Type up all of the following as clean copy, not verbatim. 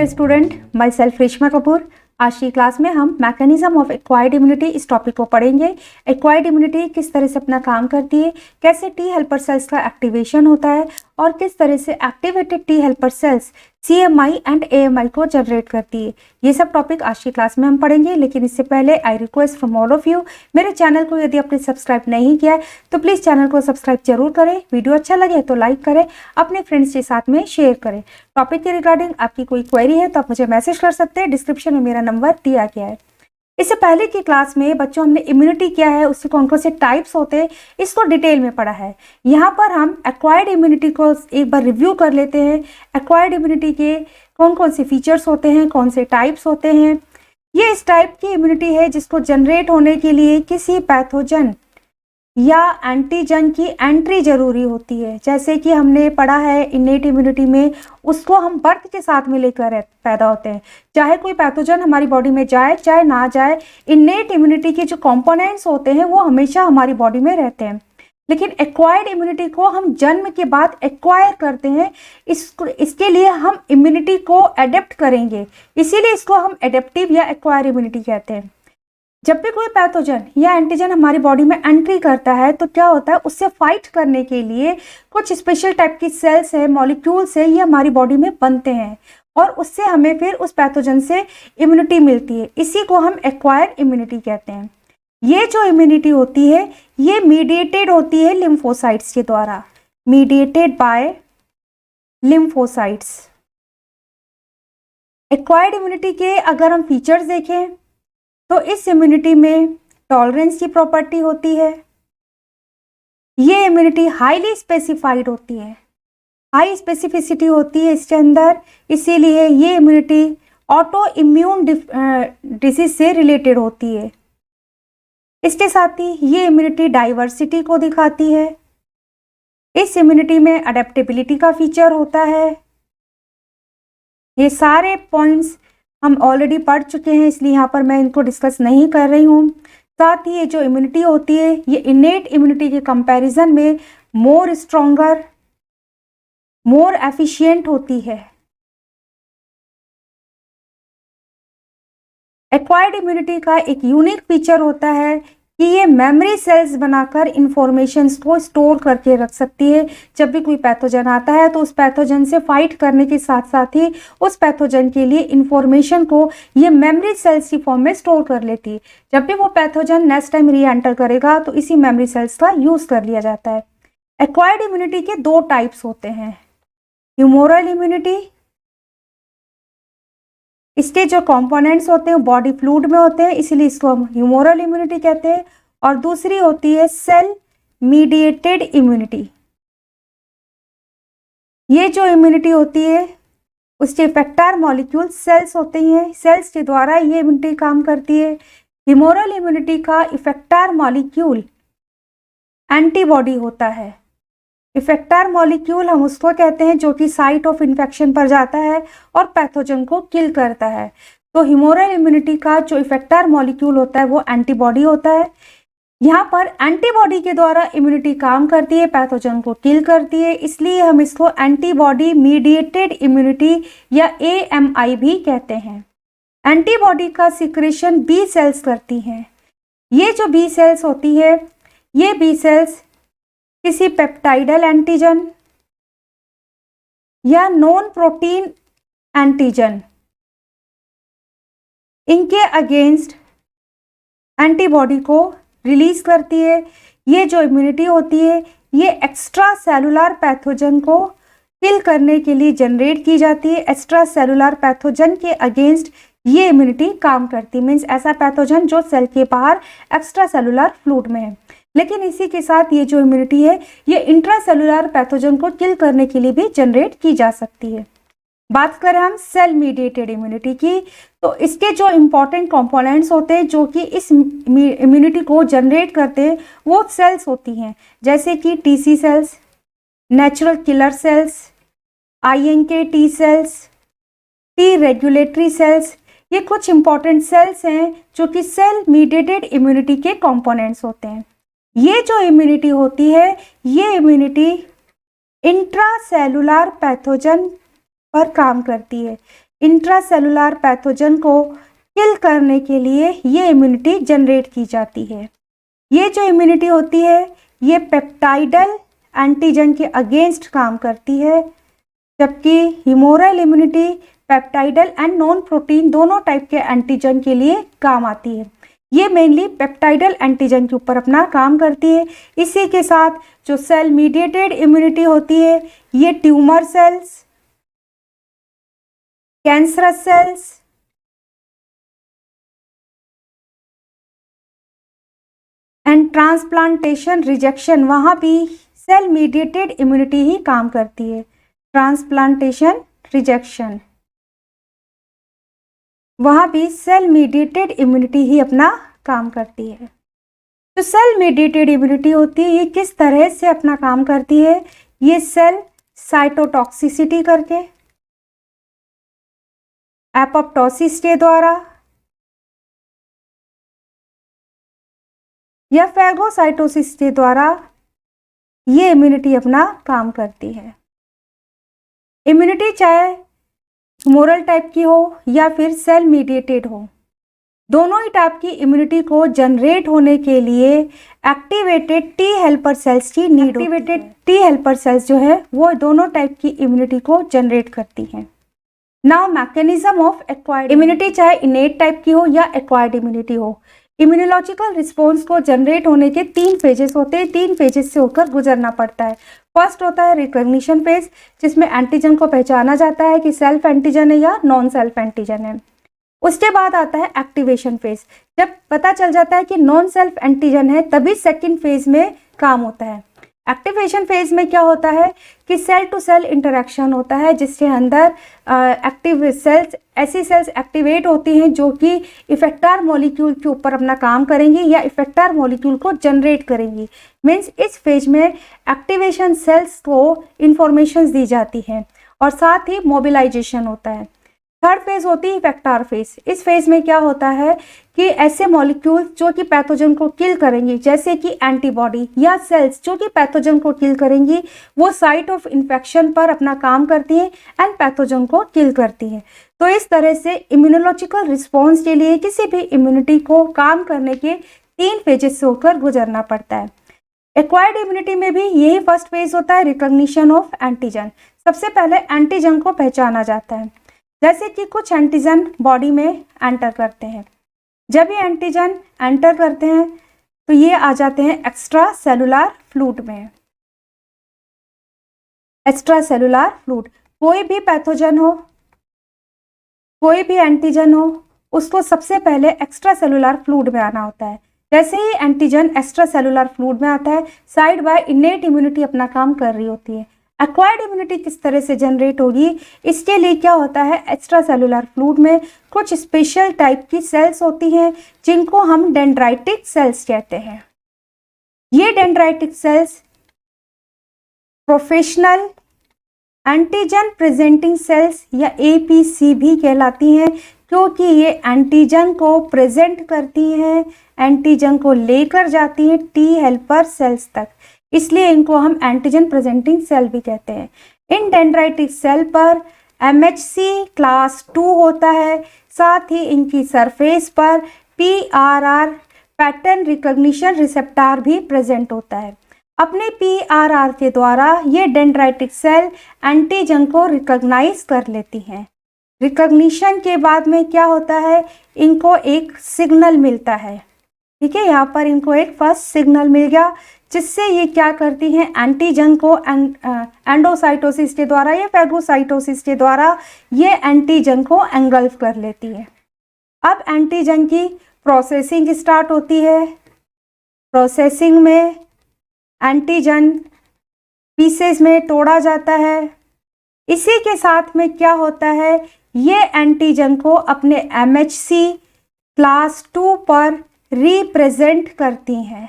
Student, my self Reshma Kapoor. आज की class में हम मैकेनिज्म ऑफ एक्वायर्ड इम्यूनिटी इस टॉपिक को पढ़ेंगे। एक्वायर्ड इम्यूनिटी किस तरह से अपना काम करती है, कैसे टी हेल्पर सेल्स का एक्टिवेशन होता है और किस तरह से activated T helper cells CMI and AMI को जनरेट करती है। ये सब टॉपिक आज की क्लास में हम पढ़ेंगे। लेकिन इससे पहले I request from all of you, मेरे चैनल को यदि आपने सब्सक्राइब नहीं किया है तो प्लीज़ चैनल को सब्सक्राइब जरूर करें। वीडियो अच्छा लगे तो लाइक करें, अपने फ्रेंड्स के साथ में शेयर करें। टॉपिक के रिगार्डिंग आपकी कोई क्वेरी है तो आप मुझे मैसेज कर सकते हैं। डिस्क्रिप्शन में मेरा नंबर दिया गया है। इससे पहले की क्लास में बच्चों हमने इम्यूनिटी क्या है, उसके कौन कौन से टाइप्स होते हैं, इसको डिटेल में पढ़ा है। यहाँ पर हम एक्वायर्ड इम्यूनिटी को एक बार रिव्यू कर लेते हैं। एक्वायर्ड इम्यूनिटी के कौन कौन से फीचर्स होते हैं, कौन से टाइप्स होते हैं। ये इस टाइप की इम्यूनिटी है जिसको जनरेट होने के लिए किसी पैथोजन या एंटीजन की एंट्री जरूरी होती है। जैसे कि हमने पढ़ा है इनेट इम्यूनिटी में, उसको हम बर्थ के साथ में लेकर पैदा होते हैं। चाहे कोई पैथोजन हमारी बॉडी में जाए चाहे ना जाए, इनेट इम्यूनिटी के जो कंपोनेंट्स होते हैं वो हमेशा हमारी बॉडी में रहते हैं। लेकिन एक्वायर्ड इम्यूनिटी को हम जन्म के बाद एक्वायर करते हैं। इसके लिए हम इम्यूनिटी को एडेप्ट करेंगे, इसीलिए इसको हम एडेप्टिव या एक्वायर इम्यूनिटी कहते हैं। जब भी कोई पैथोजन या एंटीजन हमारी बॉडी में एंट्री करता है तो क्या होता है, उससे फाइट करने के लिए कुछ स्पेशल टाइप की सेल्स है, मॉलिक्यूल्स है, ये हमारी बॉडी में बनते हैं और उससे हमें फिर उस पैथोजन से इम्यूनिटी मिलती है। इसी को हम एक्वायर्ड इम्यूनिटी कहते हैं। ये जो इम्यूनिटी होती है ये मीडिएटेड होती है लिम्फोसाइट्स के द्वारा, mediated by lymphocytes. Acquired immunity के अगर हम फीचर्स देखें तो इस इम्यूनिटी में टॉलरेंस की प्रॉपर्टी होती है। ये इम्यूनिटी हाईली स्पेसिफाइड होती है, हाई स्पेसिफिसिटी होती है इसके अंदर, इसीलिए ये इम्यूनिटी ऑटो इम्यून डिसीज से रिलेटेड होती है। इसके साथ ही ये इम्यूनिटी डाइवर्सिटी को दिखाती है। इस इम्यूनिटी में अडेप्टेबिलिटी का फीचर होता है। ये सारे पॉइंट्स हम ऑलरेडी पढ़ चुके हैं, इसलिए यहाँ पर मैं इनको डिस्कस नहीं कर रही हूँ। साथ ही ये जो इम्यूनिटी होती है ये इनेट इम्यूनिटी के कंपैरिजन में मोर स्ट्रॉन्गर, मोर एफिशिएंट होती है। एक्वायर्ड इम्यूनिटी का एक यूनिक फीचर होता है कि ये मेमोरी सेल्स बनाकर इंफॉर्मेशंस को स्टोर करके रख सकती है। जब भी कोई पैथोजन आता है तो उस पैथोजन से फाइट करने के साथ साथ ही उस पैथोजन के लिए इंफॉर्मेशन को ये मेमोरी सेल्स की फॉर्म में स्टोर कर लेती है। जब भी वो पैथोजन नेक्स्ट टाइम री एंटर करेगा तो इसी मेमोरी सेल्स का यूज कर लिया जाता है। एक्वायर्ड इम्यूनिटी के दो टाइप्स होते हैं, ह्यूमोरल इम्यूनिटी, इसके जो कंपोनेंट्स होते हैं बॉडी फ्लूइड में होते हैं, इसीलिए इसको हम ह्यूमोरल इम्यूनिटी कहते हैं। और दूसरी होती है सेल मीडिएटेड इम्यूनिटी। ये जो इम्यूनिटी होती है उसके इफेक्टर मॉलिक्यूल सेल्स होते हैं, सेल्स के द्वारा ये इम्यूनिटी काम करती है। ह्यूमोरल इम्यूनिटी का इफेक्टर मॉलिक्यूल एंटीबॉडी होता है। इफेक्टर मॉलिक्यूल हम उसको कहते हैं जो कि साइट ऑफ इन्फेक्शन पर जाता है और पैथोजन को किल करता है। तो ह्यूमोरल इम्यूनिटी का जो इफेक्टर मॉलिक्यूल होता है वो एंटीबॉडी होता है। यहाँ पर एंटीबॉडी के द्वारा इम्यूनिटी काम करती है, पैथोजन को किल करती है, इसलिए हम इसको एंटीबॉडी मीडिएटेड इम्यूनिटी या AMI भी कहते हैं। एंटीबॉडी का सिक्रेशन बी सेल्स करती हैं। ये जो बी सेल्स होती है ये बी सेल्स किसी पेप्टाइडल एंटीजन या नॉन प्रोटीन एंटीजन इनके अगेंस्ट एंटीबॉडी को रिलीज करती है। ये जो इम्यूनिटी होती है ये एक्स्ट्रा सेलुलर पैथोजन को किल करने के लिए जनरेट की जाती है। एक्स्ट्रा सेलुलर पैथोजन के अगेंस्ट ये इम्यूनिटी काम करती है, मीन्स ऐसा पैथोजन जो सेल के बाहर एक्स्ट्रा सेलुलर फ्लूइड में है। लेकिन इसी के साथ ये जो इम्यूनिटी है ये इंट्रासेलुलर पैथोजन को किल करने के लिए भी जनरेट की जा सकती है। बात करें हम सेल मीडिएटेड इम्यूनिटी की तो इसके जो इंपॉर्टेंट कंपोनेंट्स होते हैं जो कि इस इम्यूनिटी को जनरेट करते हैं वो सेल्स होती हैं, जैसे कि TC cells, natural killer cells, INK T cells, T regulatory cells. ये कुछ इंपॉर्टेंट सेल्स हैं जो कि सेल मीडिएटेड इम्यूनिटी के कंपोनेंट्स होते हैं। ये जो इम्यूनिटी होती है ये इम्यूनिटी इंट्रासेलुलर पैथोजन पर काम करती है। इंट्रासेलुलर पैथोजन को किल करने के लिए ये इम्यूनिटी जनरेट की जाती है। ये जो इम्यूनिटी होती है ये पेप्टाइडल एंटीजन के अगेंस्ट काम करती है, जबकि humoral immunity peptidyl and non protein दोनों टाइप के एंटीजन के लिए काम आती है। ये मेनली पेप्टाइडल एंटीजन के ऊपर अपना काम करती है। इसी के साथ जो सेल मीडिएटेड इम्यूनिटी होती है ये tumour cells, cancerous cells, and transplantation rejection, वहाँ भी सेल मीडिएटेड इम्यूनिटी ही काम करती है। ट्रांसप्लांटेशन रिजेक्शन, वहाँ भी सेल मीडिएटेड इम्यूनिटी ही अपना काम करती है। तो सेल मीडिएटेड इम्यूनिटी होती है, ये किस तरह से अपना काम करती है? ये सेल साइटोटॉक्सिसिटी करके, एपोप्टोसिस के द्वारा या फैगोसाइटोसिस के द्वारा ये इम्यूनिटी अपना काम करती है। इम्यूनिटी चाहे ह्यूमोरल टाइप की हो या फिर सेल मीडिएटेड हो, दोनों ही टाइप की इम्यूनिटी को जनरेट होने के लिए एक्टिवेटेड टी हेल्पर सेल्स की नीड होती है। एक्टिवेटेड टी हेल्पर सेल्स जो है वो दोनों टाइप की इम्यूनिटी को जनरेट करती हैं। Now mechanism of acquired immunity, चाहे इनेट टाइप की हो या एक्वायर्ड इम्यूनिटी हो, इम्यूनोलॉजिकल रिस्पॉन्स को जनरेट होने के 3 फेजेस होते हैं। 3 फेजेस से होकर गुजरना पड़ता है। फर्स्ट होता है रिकॉग्निशन फेज, जिसमें एंटीजन को पहचाना जाता है कि सेल्फ एंटीजन है या नॉन सेल्फ एंटीजन है। उसके बाद आता है एक्टिवेशन फेज, जब पता चल जाता है कि नॉन सेल्फ एंटीजन है तभी सेकंड फेज में काम होता है। एक्टिवेशन फेज में क्या होता है कि सेल टू सेल इंटरेक्शन होता है, जिसके अंदर एक्टिव सेल्स, ऐसी सेल्स एक्टिवेट होती हैं जो कि इफेक्टर मॉलिक्यूल के ऊपर अपना काम करेंगी या इफेक्टर मॉलिक्यूल को जनरेट करेंगी। मीन्स इस फेज में एक्टिवेशन सेल्स को इंफॉर्मेशन दी जाती हैं और साथ ही मोबिलाइजेशन होता है। थर्ड फेज होती है इफेक्टर फेज। इस फेज में क्या होता है कि ऐसे मॉलिक्यूल जो कि पैथोजन को किल करेंगी, जैसे कि एंटीबॉडी या सेल्स जो कि पैथोजन को किल करेंगी, वो साइट ऑफ इन्फेक्शन पर अपना काम करती हैं एंड पैथोजन को किल करती हैं। तो इस तरह से इम्यूनोलॉजिकल रिस्पॉन्स के लिए किसी भी इम्यूनिटी को काम करने के 3 फेजेस से होकर गुजरना पड़ता है। एक्वायर्ड इम्यूनिटी में भी यही फर्स्ट फेज होता है, रिकॉग्निशन ऑफ एंटीजन। सबसे पहले एंटीजन को पहचाना जाता है, जैसे कि कुछ एंटीजन बॉडी में एंटर करते हैं। जब ये एंटीजन एंटर करते हैं तो ये आ जाते हैं एक्स्ट्रा सेलुलर फ्लूइड में। एक्स्ट्रा सेलुलर फ्लूइड, कोई भी पैथोजन हो, कोई भी एंटीजन हो, उसको सबसे पहले एक्स्ट्रा सेलुलर फ्लूइड में आना होता है। जैसे ही एंटीजन एक्स्ट्रा सेलुलर फ्लूइड में आता है, साइड बाय इनेट इम्यूनिटी अपना काम कर रही होती है। एक्वायर्ड इम्यूनिटी किस तरह से जनरेट होगी, इसके लिए क्या होता है, एक्स्ट्रा सेलुलर फ्लूइड में कुछ स्पेशल टाइप की सेल्स होती हैं जिनको हम डेंड्राइटिक सेल्स कहते हैं। ये dendritic sales professional antigen presenting sales या APC भी कहलाती हैं, क्योंकि ये एंटीजन को प्रेजेंट करती हैं, एंटीजन को लेकर जाती हैं टी हेल्पर सेल्स तक, इसलिए इनको हम एंटीजन प्रेजेंटिंग सेल भी कहते हैं। इन डेंड्राइटिक सेल पर MHC क्लास 2 होता है, साथ ही इनकी सरफेस पर PRR पैटर्न रिकॉग्निशन रिसेप्टर भी प्रेजेंट होता है। अपने PRR के द्वारा ये डेंड्राइटिक सेल एंटीजन को रिकॉग्नाइज कर लेती हैं। रिकॉग्निशन के बाद में क्या होता है, इनको एक सिग्नल मिलता है। ठीक है, यहाँ पर इनको एक फर्स्ट सिग्नल मिल गया, जिससे ये क्या करती हैं, एंटीजन को एंडोसाइटोसिस के द्वारा या फैगोसाइटोसिस के द्वारा ये एंटीजन को एंगल्फ कर लेती है। अब एंटीजन की प्रोसेसिंग स्टार्ट होती है। प्रोसेसिंग में एंटीजन पीसेस में तोड़ा जाता है। इसी के साथ में क्या होता है, ये एंटीजन को अपने MHC क्लास 2 पर रिप्रेजेंट करती हैं।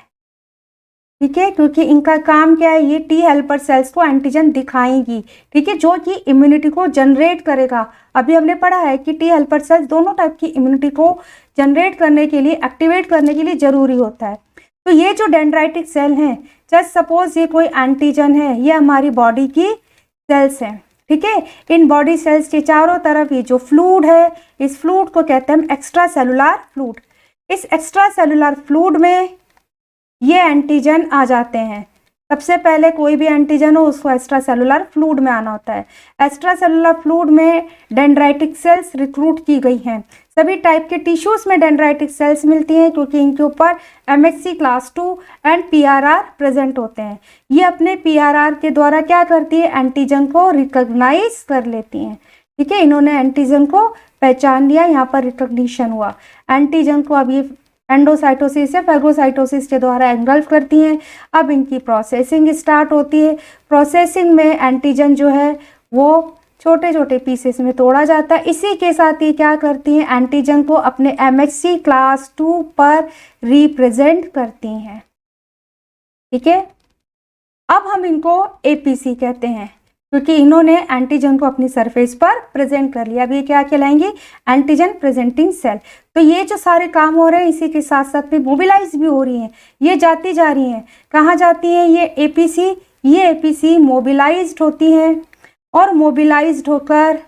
ठीक है, क्योंकि इनका काम क्या है, ये टी हेल्पर सेल्स को एंटीजन दिखाएंगी। ठीक है, जो कि इम्यूनिटी को जनरेट करेगा। अभी हमने पढ़ा है कि टी हेल्पर सेल्स दोनों टाइप की इम्यूनिटी को जनरेट करने के लिए, एक्टिवेट करने के लिए जरूरी होता है। तो ये जो डेंड्राइटिक सेल हैं, जस्ट सपोज ये कोई एंटीजन है, ये हमारी बॉडी की सेल्स हैं। ठीक है। इन बॉडी सेल्स के चारों तरफ ये जो फ्लूइड है, इस फ्लूइड को कहते हैं एक्स्ट्रा सेलुलर फ्लूइड। इस एक्स्ट्रा सेलुलर फ्लूइड में ये एंटीजन आ जाते हैं। सबसे पहले कोई भी एंटीजन हो उसको एक्स्ट्रा सेलुलर फ्लूइड में आना होता है। एक्स्ट्रा सेलुलर फ्लूइड में डेंड्राइटिक सेल्स रिक्रूट की गई हैं। सभी टाइप के टिश्यूज में डेंड्राइटिक सेल्स मिलती हैं क्योंकि इनके ऊपर MHC class 2 and PRR present होते हैं। ये अपने PRR के द्वारा क्या करती है, एंटीजन को रिकॉग्नाइज कर लेती हैं। ठीक है, इन्होंने एंटीजन को पहचान लिया, यहाँ पर रिकॉग्निशन हुआ। एंटीजन को अब ये एंडोसाइटोसिस या फैगोसाइटोसिस के द्वारा एंगल्फ करती हैं। अब इनकी प्रोसेसिंग स्टार्ट होती है। प्रोसेसिंग में एंटीजन जो है वो छोटे छोटे पीसेस में तोड़ा जाता है। इसी के साथ ही क्या करती हैं, एंटीजन को अपने MHC क्लास 2 पर रिप्रेजेंट करती हैं। ठीक है, अब हम इनको APC कहते हैं क्योंकि इन्होंने एंटीजन को अपनी सरफेस पर प्रेजेंट कर लिया। अब ये क्या कहलाएंगे, एंटीजन प्रेजेंटिंग सेल। तो ये जो सारे काम हो रहे हैं इसी के साथ साथ में मोबिलाइज भी हो रही हैं। ये जाती जा रही हैं, कहाँ जाती हैं ये APC मोबिलाइज्ड होती हैं और मोबिलाइज्ड होकर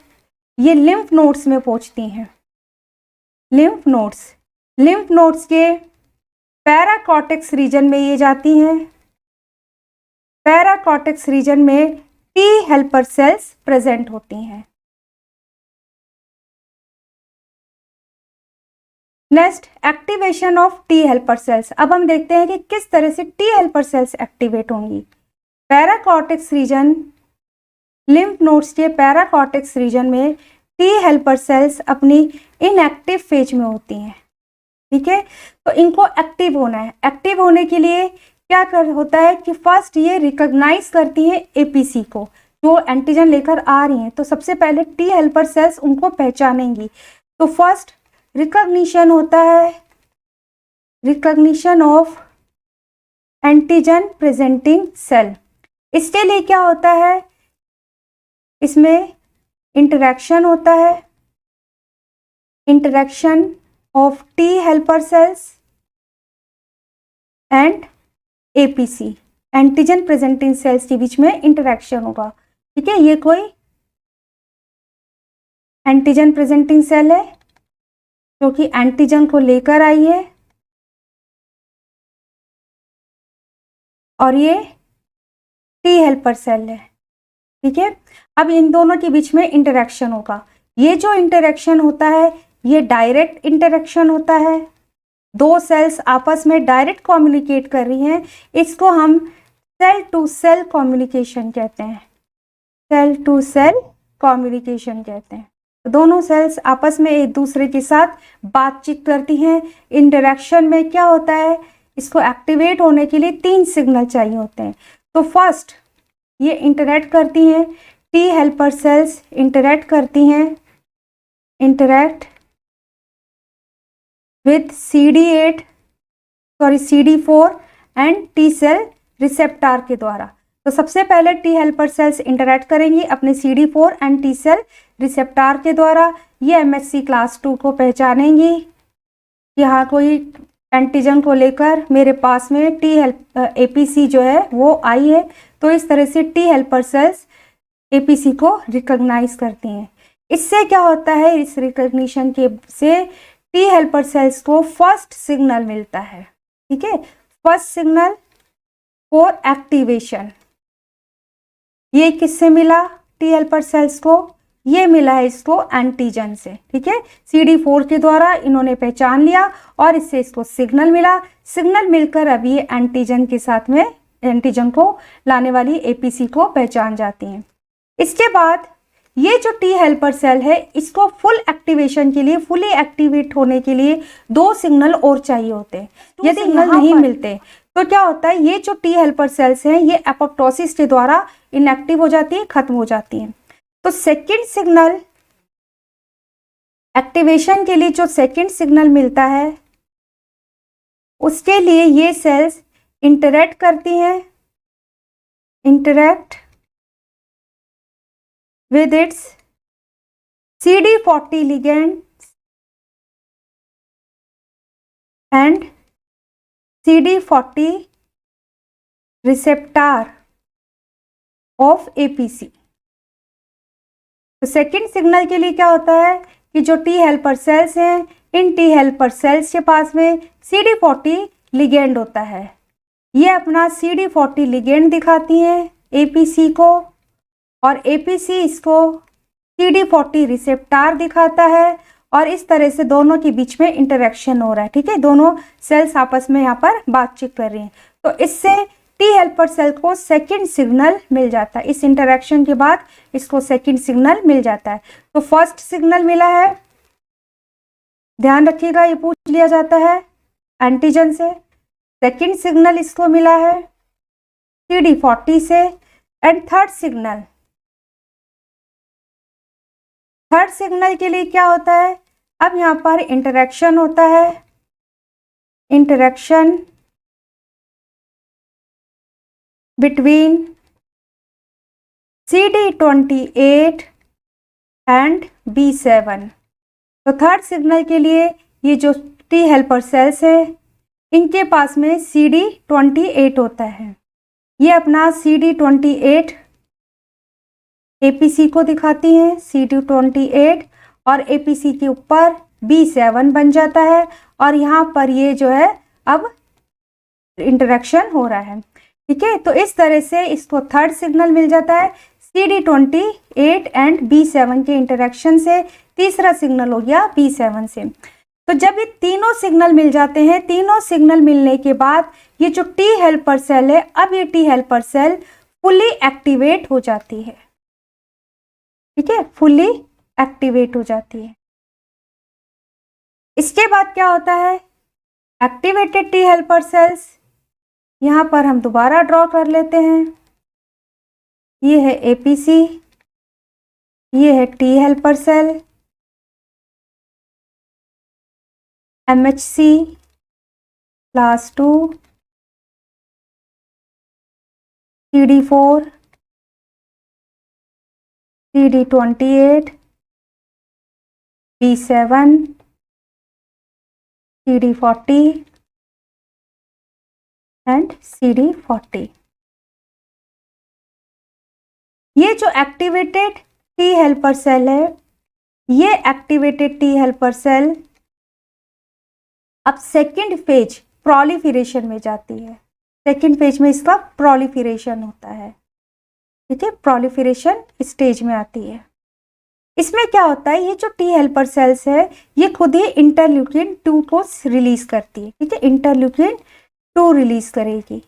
ये लिम्फ नोड्स में पहुंचती हैं। लिम्फ नोड्स के पैराकॉर्टेक्स रीजन में ये जाती हैं। पैराकॉर्टेक्स रीजन में T हेल्पर सेल्स प्रेजेंट होती हैं। Next, activation of T helper sales. अब हम देखते हैं कि किस तरह से T हेल्पर सेल्स एक्टिवेट होंगी। पैराकॉर्टेक्स रीजन, लिम्फ नोड्स के पैराकॉर्टेक्स रीजन में T हेल्पर सेल्स अपनी इनएक्टिव फेज में होती हैं। ठीक है, तो इनको एक्टिव होना है। एक्टिव होने के लिए क्या होता है कि फर्स्ट ये रिकॉग्नाइज करती है APC को, जो एंटीजन लेकर आ रही हैं। तो सबसे पहले T हेल्पर सेल्स उनको पहचानेंगी। तो फर्स्ट रिकॉग्निशन होता है, recognition of antigen presenting cell. इसके लिए क्या होता है, इसमें इंटरेक्शन होता है, interaction of T helper cells and APC, antigen presenting cells के बीच में इंटरेक्शन होगा। ठीक है, ये कोई एंटीजन प्रेजेंटिंग सेल है जो कि एंटीजन को लेकर आई है और ये T हेल्पर सेल है। ठीक है, अब इन दोनों के बीच में इंटरेक्शन होगा। ये जो इंटरेक्शन होता है ये डायरेक्ट इंटरेक्शन होता है। दो सेल्स आपस में डायरेक्ट कम्युनिकेट कर रही हैं, इसको हम सेल टू सेल कम्युनिकेशन कहते हैं। सेल टू सेल कम्युनिकेशन कहते हैं। दोनों सेल्स आपस में एक दूसरे के साथ बातचीत करती हैं। इंटरेक्शन में क्या होता है, इसको एक्टिवेट होने के लिए 3 सिग्नल चाहिए होते हैं। तो फर्स्ट ये इंटरैक्ट करती हैं, T हेल्पर सेल्स इंटरैक्ट करती हैं, interact with CD4 and T cell receptor के द्वारा। तो सबसे पहले T हेल्पर सेल्स इंटरैक्ट करेंगी अपने CD4 and T cell receptor के द्वारा। ये MHC क्लास 2 को पहचानेंगी, यहाँ कोई एंटीजन को लेकर मेरे पास में APC जो है वो आई है। तो इस तरह से T हेल्पर सेल्स APC को रिकॉग्नाइज करती हैं। इससे क्या होता है, इस रिकॉग्निशन के से T हेल्पर सेल्स को फर्स्ट सिग्नल मिलता है। ठीक है, फर्स्ट सिग्नल फॉर एक्टिवेशन। ये किससे मिला T हेल्पर सेल्स को, ये मिला है इसको एंटीजन से। ठीक है, CD4 के द्वारा इन्होंने पहचान लिया और इससे इसको सिग्नल मिला। सिग्नल मिलकर अभी ये एंटीजन के साथ में एंटीजन को लाने वाली APC को पहचान जाती हैं। इसके बाद ये जो T हेल्पर सेल है इसको फुल एक्टिवेशन के लिए, फुली एक्टिवेट होने के लिए 2 सिग्नल और चाहिए होते हैं। यदि सिग्नल नहीं मिलते तो क्या होता है, ये जो T हेल्पर सेल्स हैं ये एपोप्टोसिस के द्वारा इनएक्टिव हो जाती है, खत्म हो जाती हैं। तो सेकंड सिग्नल, एक्टिवेशन के लिए जो सेकंड सिग्नल मिलता है उसके लिए ये सेल्स इंटरैक्ट करती हैं, interact with its CD40 ligands and CD40 receptor of APC। तो सेकंड सिग्नल के लिए क्या होता है कि जो टी हेल्पर सेल्स हैं, इन टी हेल्पर सेल्स के पास में CD40 लिगेंड होता है। ये अपना CD40 लिगेंड दिखाती हैं APC को, और APC इसको CD40 रिसेप्टार दिखाता है, और इस तरह से दोनों के बीच में इंटरेक्शन हो रहा है। ठीक है, दोनों सेल्स आपस में यहाँ पर बातचीत कर रही हैं। तो इससे टी हेल्पर सेल को सेकंड सिग्नल मिल जाता है। इस इंटरेक्शन के बाद इसको सेकंड सिग्नल मिल जाता है। तो फर्स्ट सिग्नल मिला है, ध्यान रखिएगा, ये पूछ लिया जाता है एंटीजन से। सेकंड सिग्नल इसको मिला है CD40 से। एंड थर्ड सिग्नल के लिए क्या होता है, अब यहाँ पर इंटरेक्शन होता है, interaction between CD28 and B7। तो थर्ड सिग्नल के लिए ये जो टी हेल्पर सेल्स है, इनके पास में CD28 होता है। ये अपना CD28 APC को दिखाती हैं, CD28, और APC के ऊपर B7 बन जाता है, और यहाँ पर ये जो है अब इंटरेक्शन हो रहा है। ठीक है, तो इस तरह से इसको थर्ड सिग्नल मिल जाता है CD28 एंड B7 के इंटरेक्शन से। तीसरा सिग्नल हो गया B7 से। तो जब ये तीनों सिग्नल मिल जाते हैं, तीनों सिग्नल मिलने के बाद ये जो टी हेल्पर सेल है, अब ये T helper cell fully activate हो जाती है। ठीक है, फुली एक्टिवेट हो जाती है। इसके बाद क्या होता है, एक्टिवेटेड टी हेल्पर सेल्स यहाँ पर हम दोबारा ड्रॉ कर लेते हैं। ये है APC, ये है T helper cell, MHC class 2, CD4, CD28, B7, CD40 and CD40। ये जो एक्टिवेटेड टी हेल्पर सेल है, ये एक्टिवेटेड टी हेल्पर सेल अब सेकेंड फेज प्रोलिफरेशन में जाती है। सेकेंड फेज में इसका प्रोलिफरेशन होता है। ठीक है, प्रोलिफरेशन स्टेज में आती है। इसमें क्या होता है, ये जो टी हेल्पर सेल्स है, ये खुद ही इंटरल्यूकिन 2 को रिलीज करती है। ठीक है, इंटरल्यूकिन 2 रिलीज करेगी,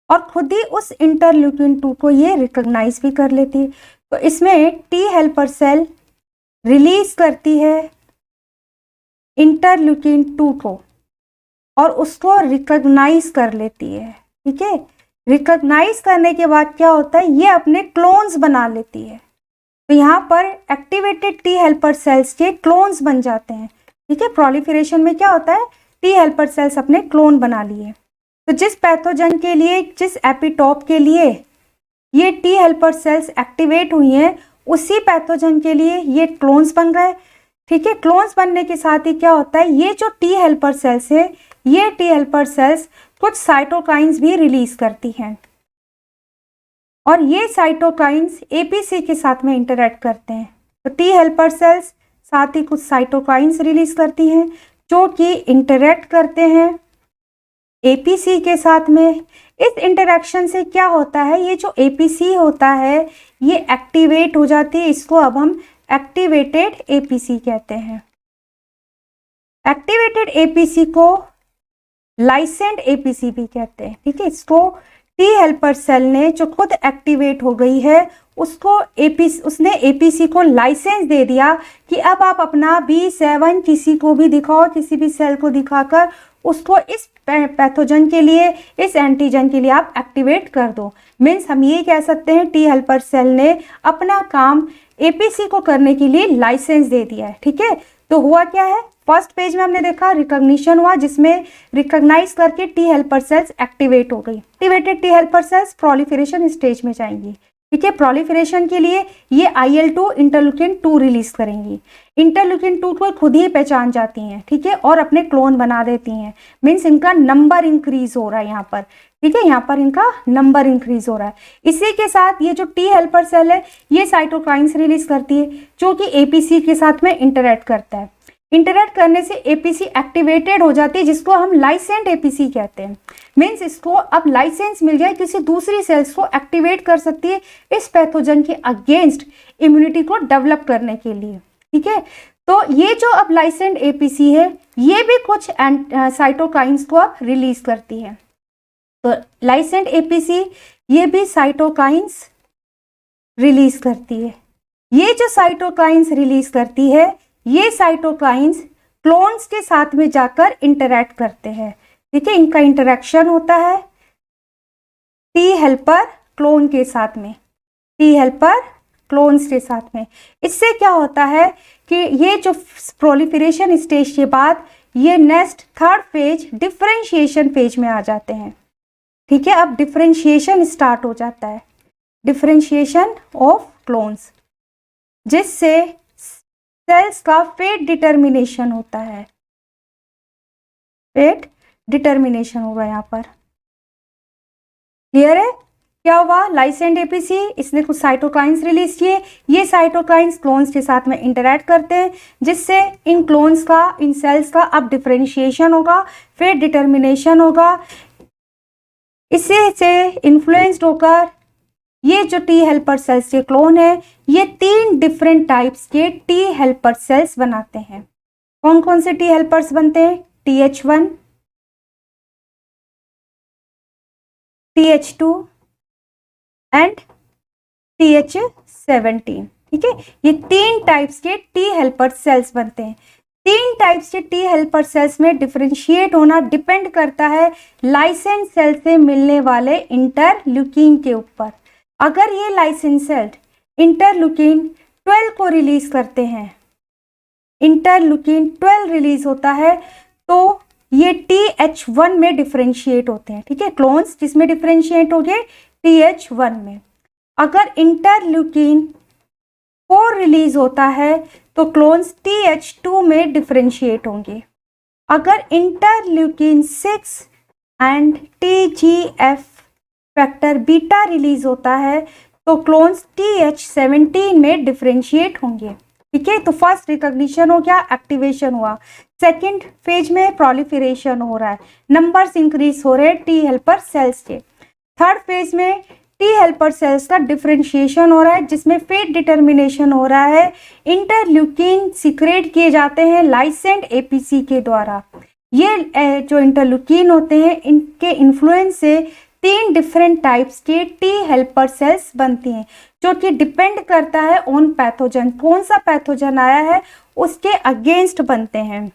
और खुद ही उस इंटरल्यूकिन 2 को ये रिकॉग्नाइज भी कर लेती है। तो इसमें टी हेल्पर सेल रिलीज करती है इंटरल्यूकिन 2 को, और उसको रिकॉग्नाइज कर लेती है। ठीक है, रिकॉग्नाइज करने के बाद क्या होता है, ये अपने क्लोन्स बना लेती है। तो यहाँ पर एक्टिवेटेड टी हेल्पर सेल्स के क्लोन्स बन जाते हैं। ठीक है, प्रोलिफरेशन में क्या होता है, टी हेल्पर सेल्स अपने क्लोन बना लिए। तो जिस पैथोजन के लिए, जिस एपिटॉप के लिए ये टी हेल्पर सेल्स एक्टिवेट हुई हैं, उसी पैथोजन के लिए ये क्लोन्स बन गए। ठीक है, क्लोन्स बनने के साथ ही क्या होता है, ये जो टी हेल्पर सेल्स है, ये टी हेल्पर सेल्स कुछ साइटोकाइंस भी रिलीज करती हैं, और ये साइटोकाइंस APC के साथ में इंटरैक्ट करते हैं। तो टी हेल्पर सेल्स साथ ही कुछ साइटोकाइंस रिलीज करती हैं, जो कि इंटरैक्ट करते हैं APC के साथ में। इस इंटरैक्शन से क्या होता है, ये जो APC होता है, ये एक्टिवेट हो जाती है। इसको अब हम एक्टिवेटेड APC कहते हैं। एक्टिवेटेड APC को लाइसेंट APC भी कहते हैं। ठीक है, इसको टी हेल्पर सेल ने जो खुद एक्टिवेट हो गई है, उसने APC को लाइसेंस दे दिया कि अब आप अपना B7 किसी को भी दिखाओ, किसी भी सेल को दिखाकर उसको इस पैथोजन के लिए, इस एंटीजन के लिए आप एक्टिवेट कर दो। मीन्स हम ये कह सकते हैं टी हेल्पर सेल ने अपना काम APC को करने के लिए लाइसेंस दे दिया है। ठीक है, तो हुआ क्या है, फर्स्ट पेज में हमने देखा रिकॉग्निशन हुआ, जिसमें रिकॉग्नाइज करके टी हेल्पर सेल्स एक्टिवेट हो गई। Activated T helper sales proliferation stage में जाएंगी। ठीक है। प्रोलिफरेशन के लिए ये IL-2 इंटरल्यूकिन 2 रिलीज करेंगी। इंटरल्यूकिन 2 को खुद ही पहचान जाती हैं, ठीक है, और अपने क्लोन बना देती हैं। मीन्स इनका नंबर इंक्रीज हो रहा है यहाँ पर, ठीक है, यहाँ पर इनका नंबर इंक्रीज हो रहा है। इसी के साथ ये जो टी हेल्पर सेल है ये साइटोकाइंस रिलीज करती है जो कि APC के साथ में इंटरैक्ट करता है। इंटरैक्ट करने से APC एक्टिवेटेड हो जाती है, जिसको हम लाइसेंट APC कहते हैं। मीन्स इसको अब लाइसेंस मिल जाए, किसी दूसरी सेल्स को एक्टिवेट कर सकती है इस पैथोजन के अगेंस्ट इम्यूनिटी को डेवलप करने के लिए, ठीक है। तो ये जो अब लाइसेंट APC है ये भी कुछ साइटोकाइंस को अब रिलीज करती है। तो लाइसेंट APC ये भी साइटोकाइंस रिलीज करती है। ये जो साइटोकाइंस रिलीज करती है ये साइटोकाइंस क्लोन्स के साथ में जाकर इंटरैक्ट करते हैं, ठीक है। इनका इंटरेक्शन होता है टी हेल्पर क्लोन के साथ में, टी हेल्पर क्लोन्स के साथ में। इससे क्या होता है कि ये जो प्रोलिफरेशन स्टेज के बाद ये next third phase differentiation phase में आ जाते हैं, ठीक है। अब डिफरेंशिएशन स्टार्ट हो जाता है, डिफरेंशिएशन ऑफ क्लोन्स, जिससे सेल्स का फेट डिटर्मिनेशन होता है। फेट डिटर्मिनेशन होगा यहाँ पर, क्लियर है। क्या हुआ, लाइसेंट APC इसने कुछ साइटोकाइंस रिलीज किए, ये साइटोकाइंस क्लोन्स के साथ में इंटरैक्ट करते हैं, जिससे इन क्लोन्स का, इन सेल्स का अब डिफरेंशिएशन होगा, फेट डिटर्मिनेशन होगा। इससे से इन्फ्लुएंस्ड होकर ये जो टी हेल्पर सेल्स के क्लोन है ये 3 डिफरेंट टाइप्स के टी हेल्पर सेल्स बनाते हैं। कौन कौन से टी हेल्पर्स बनते हैं, TH1, TH2 एंड TH17, ठीक है। ये 3 टाइप्स के टी हेल्पर सेल्स बनते हैं। 3 टाइप्स के टी हेल्पर सेल्स में डिफरेंशिएट होना डिपेंड करता है लाइसेंट सेल से मिलने वाले इंटरल्यूकिन के ऊपर। अगर ये लाइसेंट सेल इंटरल्यूकिन 12 को रिलीज करते हैं, इंटरल्यूकिन 12 रिलीज होता है, तो ये TH1 में डिफरेंशिएट होते हैं, ठीक है। क्लोन्स जिसमें डिफरेंशिएट हो गए TH1 में। अगर इंटरल्यूकिन 4 रिलीज होता है तो क्लोन्स TH2 में डिफरेंशिएट होंगे। अगर interleukin 6 and TGF factor beta release होता है तो क्लोन्स TH17 में डिफरेंशिएट होंगे, ठीक है। तो फर्स्ट रिकॉग्निशन हो गया, एक्टिवेशन हुआ। सेकंड फेज में प्रोलिफरेशन हो रहा है, नंबर्स इंक्रीज हो रहे हैं टी हेल्पर सेल्स के। थर्ड फेज में टी हेल्पर सेल्स का डिफरेंशिएशन हो रहा है, जिसमें फेट डिटर्मिनेशन हो रहा है। इंटरल्यूकिन सीक्रेट किए जाते हैं लाइसेंट APC के द्वारा। ये जो इंटरल्यूकिन होते हैं इनके इन्फ्लुएंस से 3 डिफरेंट टाइप्स के टी हेल्पर सेल्स बनती हैं, जो कि डिपेंड करता है ऑन पैथोजन, कौन सा पैथोजन आया है उसके अगेंस्ट बनते हैं,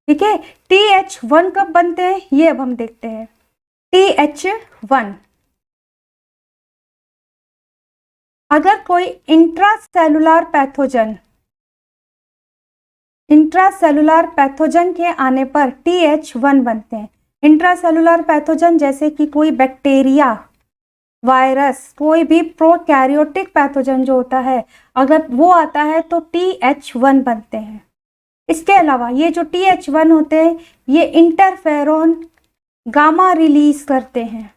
ठीक है। TH1 कब बनते हैं ये अब हम देखते हैं। TH1 अगर कोई इंट्रासेलुलर पैथोजन के आने पर TH1 बनते हैं। इंट्रासेलुलर पैथोजन जैसे कि कोई बैक्टीरिया, वायरस, कोई भी प्रोकैरियोटिक पैथोजन जो होता है, अगर वो आता है तो TH1 बनते हैं। इसके अलावा ये जो TH1 होते हैं ये इंटरफेरोन गामा रिलीज करते हैं।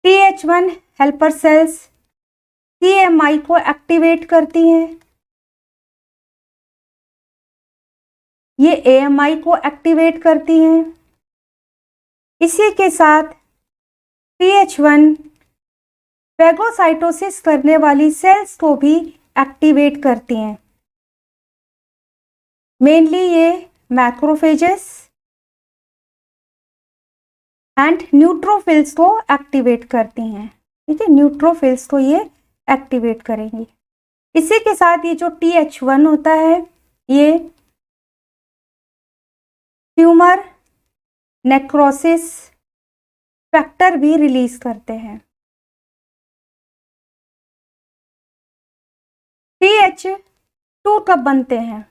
TH1 हेल्पर सेल्स CMI को एक्टिवेट करती हैं, ये AMI को एक्टिवेट करती हैं। इसी के साथ TH1 फेगोसाइटोसिस करने वाली सेल्स को भी एक्टिवेट करती हैं। मेनली ये मैक्रोफेजेस एंड न्यूट्रोफिल्स को एक्टिवेट करती हैं, ठीक है। न्यूट्रोफिल्स को ये एक्टिवेट करेंगी। इसी के साथ ये जो TH1 होता है ये ट्यूमर नेक्रोसिस फैक्टर भी रिलीज करते हैं। TH2 कब बनते हैं,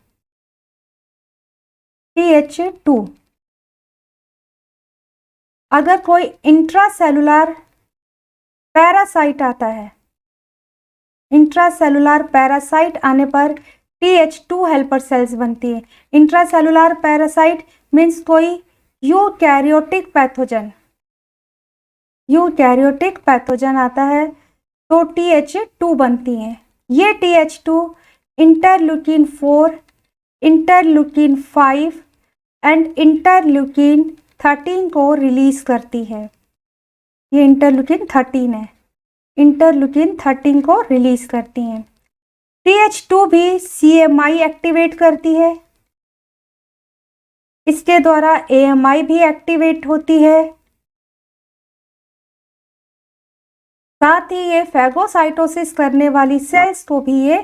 TH2 अगर कोई इंट्रासेलुलर पैरासाइट आता है इंट्रासेलुलर पैरासाइट आने पर TH2 हेल्पर सेल्स बनती है। इंट्रासेलुलर पैरासाइट मीन्स कोई यूकैरियोटिक पैथोजन आता है तो TH2 बनती है। ये TH2 interleukin 4, interleukin 5 and interleukin 13 को रिलीज करती है। ये इंटरल्यूकिन 13 है, इंटरल्यूकिन 13 को रिलीज करती हैं। TH2 भी CMI एक्टिवेट करती है, इसके द्वारा AMI भी एक्टिवेट होती है। साथ ही ये फैगोसाइटोसिस करने वाली सेल्स को भी ये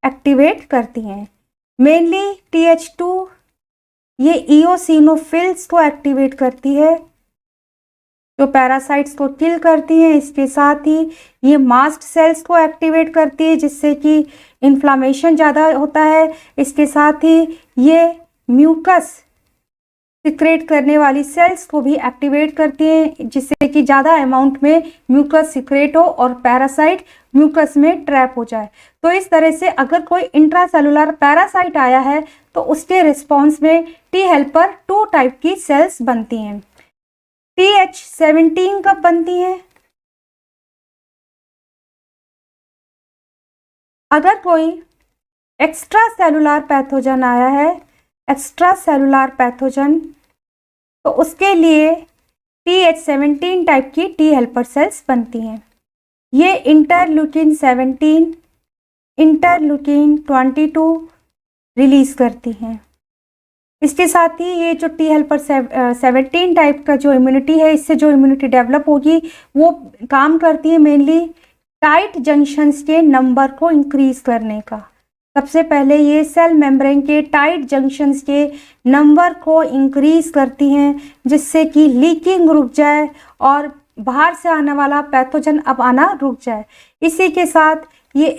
एक्टिवेट करती हैं। मेनली TH2 ये इओसिनोफिल्स को एक्टिवेट करती है जो पैरासाइट्स को किल करती हैं। इसके साथ ही ये मास्ट सेल्स को एक्टिवेट करती है जिससे कि इन्फ्लामेशन ज़्यादा होता है। इसके साथ ही ये म्यूकस सिक्रेट करने वाली सेल्स को भी एक्टिवेट करती हैं जिससे कि ज़्यादा अमाउंट में म्यूकस सिक्रेट हो और पैरासाइट म्यूकस में ट्रैप हो जाए। तो इस तरह से अगर कोई इंट्रासेलुलर पैरासाइट आया है तो उसके रिस्पॉन्स में टी हेल्पर 2 टाइप की सेल्स बनती हैं। TH17 कब बनती है? अगर कोई एक्स्ट्रा सेलुलर पैथोजन आया है, एक्स्ट्रा सेलुलर पैथोजन, तो उसके लिए TH17 टाइप की टी हेल्पर सेल्स बनती हैं। ये इंटरल्यूकिन 17, इंटरल्यूकिन 22 रिलीज करती हैं। इसके साथ ही ये जो टी हेल्पर 17 टाइप का जो इम्यूनिटी है, इससे जो इम्यूनिटी डेवलप होगी वो काम करती है मेनली टाइट जंक्शंस के नंबर को इंक्रीज करने का। सबसे पहले ये सेल मेम्ब्रेन के टाइट जंक्शंस के नंबर को इंक्रीज करती हैं जिससे कि लीकिंग रुक जाए और बाहर से आने वाला पैथोजन अब आना रुक जाए। इसी के साथ ये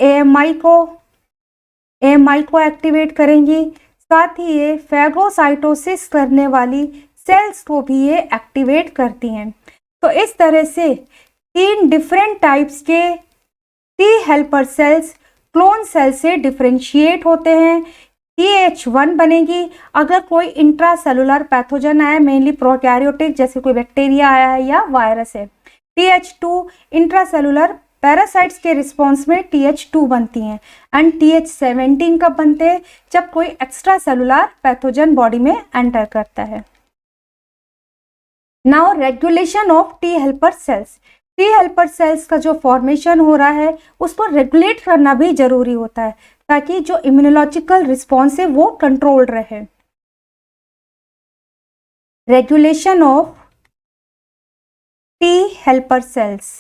AMI को एक्टिवेट करेंगी। साथ ही ये फैगोसाइटोसिस करने वाली सेल्स को भी ये एक्टिवेट करती हैं। तो इस तरह से 3 डिफरेंट टाइप्स के T helper cells clone cell से डिफरेंशिएट होते हैं। TH1 बनेगी अगर कोई इंट्रासेलुलर पैथोजन आया, मेनली प्रोकैरियोटिक जैसे कोई बैक्टीरिया आया है या वायरस है। TH2 इंट्रासेलुलर पैरासाइट्स के रिस्पॉन्स में TH2 बनती हैं। एंड TH17 कब बनते हैं? जब कोई एक्स्ट्रा सेलुलर पैथोजन बॉडी में एंटर करता है। Now regulation of T helper sales. T helper sales का जो फॉर्मेशन हो रहा है उसको रेगुलेट करना भी जरूरी होता है ताकि जो इम्यूनोलॉजिकल रिस्पॉन्स है वो कंट्रोल्ड रहे। Regulation of T helper sales.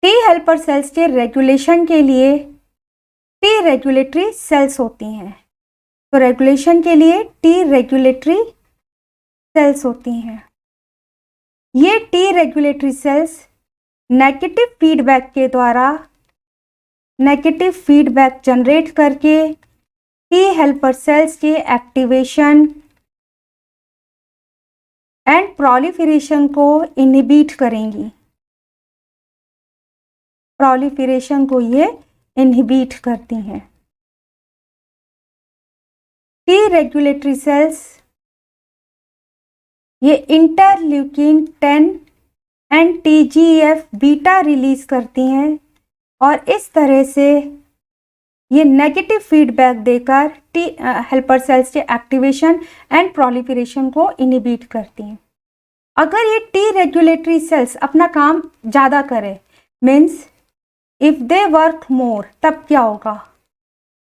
T helper sales के रेगुलेशन के लिए टी रेगुलेटरी सेल्स होती हैं। तो रेगुलेशन के लिए टी रेगुलेटरी सेल्स होती हैं। ये T regulatory sales negative feedback के द्वारा नेगेटिव फीडबैक जनरेट करके टी हेल्पर सेल्स के एक्टिवेशन एंड प्रोलिफरेशन को इनहिबिट करेंगी। प्रोलिफरेशन को ये इनहिबिट करती हैं। टी रेगुलेटरी सेल्स ये interleukin 10 and TGF beta release करती हैं और इस तरह से ये नेगेटिव फीडबैक देकर टी हेल्पर सेल्स के एक्टिवेशन एंड प्रोलिफरेशन को इनहिबिट करती हैं। अगर ये टी रेगुलेटरी सेल्स अपना काम ज़्यादा करे, means if they work more, तब क्या होगा?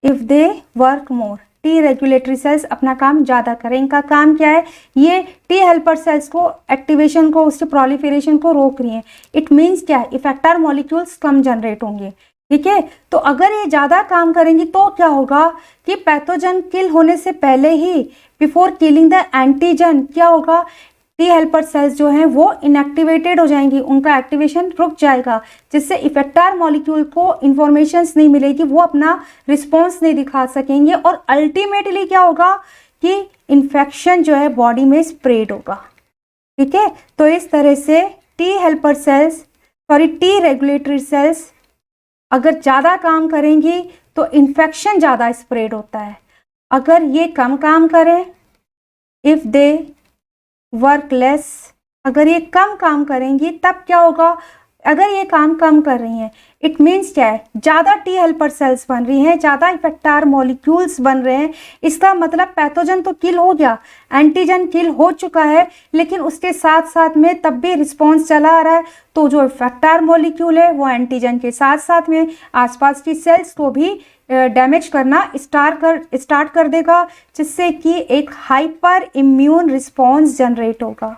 If they work more, T regulatory sales अपना काम ज़्यादा करें। इनका काम क्या है? ये टी हेल्पर सेल्स को एक्टिवेशन को, उसके प्रोलिफरेशन को रोक रही हैं। इट मीन्स क्या है? इफेक्टर मॉलिक्यूल्स कम जनरेट होंगे। ठीक है, तो अगर ये ज़्यादा काम करेंगी तो क्या होगा कि पैथोजन किल होने से पहले ही, बिफोर किलिंग द एंटीजन, क्या होगा? टी हेल्पर सेल्स जो हैं वो इनएक्टिवेटेड हो जाएंगी, उनका एक्टिवेशन रुक जाएगा जिससे इफेक्टर मॉलिक्यूल को इंफॉर्मेशंस नहीं मिलेगी, वो अपना रिस्पॉन्स नहीं दिखा सकेंगे और अल्टीमेटली क्या होगा कि इन्फेक्शन जो है बॉडी में स्प्रेड होगा। ठीक है, तो इस तरह से T helper sales T regulatory sales अगर ज़्यादा काम करेंगी तो इन्फेक्शन ज़्यादा स्प्रेड होता है। अगर ये कम काम करें, इफ़ दे वर्क लेस, अगर ये कम काम करेंगी तब क्या होगा, अगर ये काम कम कर रही हैं इट मीन्स क्या है, ज़्यादा टी हेल्पर सेल्स बन रही हैं, ज़्यादा इफेक्टार मॉलिक्यूल्स बन रहे हैं। इसका मतलब पैथोजन तो किल हो गया, एंटीजन किल हो चुका है, लेकिन उसके साथ साथ में तब भी रिस्पॉन्स चला आ रहा है। तो जो इफेक्टार मॉलिक्यूल है वो एंटीजन के साथ साथ में आसपास की सेल्स को भी डैमेज करना स्टार्ट कर देगा, जिससे कि एक हाइपर इम्यून रिस्पॉन्स जनरेट होगा।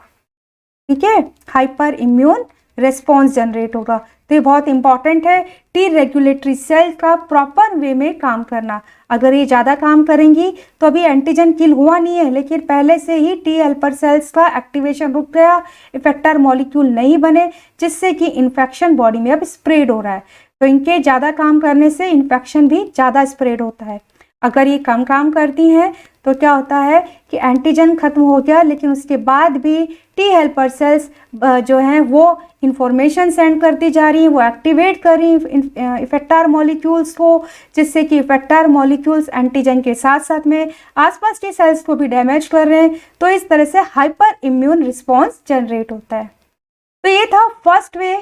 ठीक है, हाइपर इम्यून रिस्पॉन्स जनरेट होगा। तो ये बहुत इंपॉर्टेंट है टी रेगुलेटरी सेल का प्रॉपर वे में काम करना। अगर ये ज़्यादा काम करेंगी तो अभी एंटीजन किल हुआ नहीं है, लेकिन पहले से ही टी हेल्पर सेल्स का एक्टिवेशन रुक गया, इफेक्टर मॉलिक्यूल नहीं बने, जिससे कि इन्फेक्शन बॉडी में अब स्प्रेड हो रहा है। तो इनके ज़्यादा काम करने से इन्फेक्शन भी ज़्यादा स्प्रेड होता है। अगर ये कम काम करती हैं तो क्या होता है कि एंटीजन खत्म हो गया, लेकिन उसके बाद भी टी हेल्पर सेल्स जो हैं वो इंफॉर्मेशन सेंड करती जा रही हैं, वो एक्टिवेट कर रही हैं इफेक्टार मॉलिक्यूल्स को, जिससे कि इफेक्टार मॉलिक्यूल्स एंटीजन के साथ साथ में आसपास की सेल्स को भी डैमेज कर रहे हैं। तो इस तरह से हाइपर इम्यून रिस्पॉन्स जनरेट होता है। तो ये था first way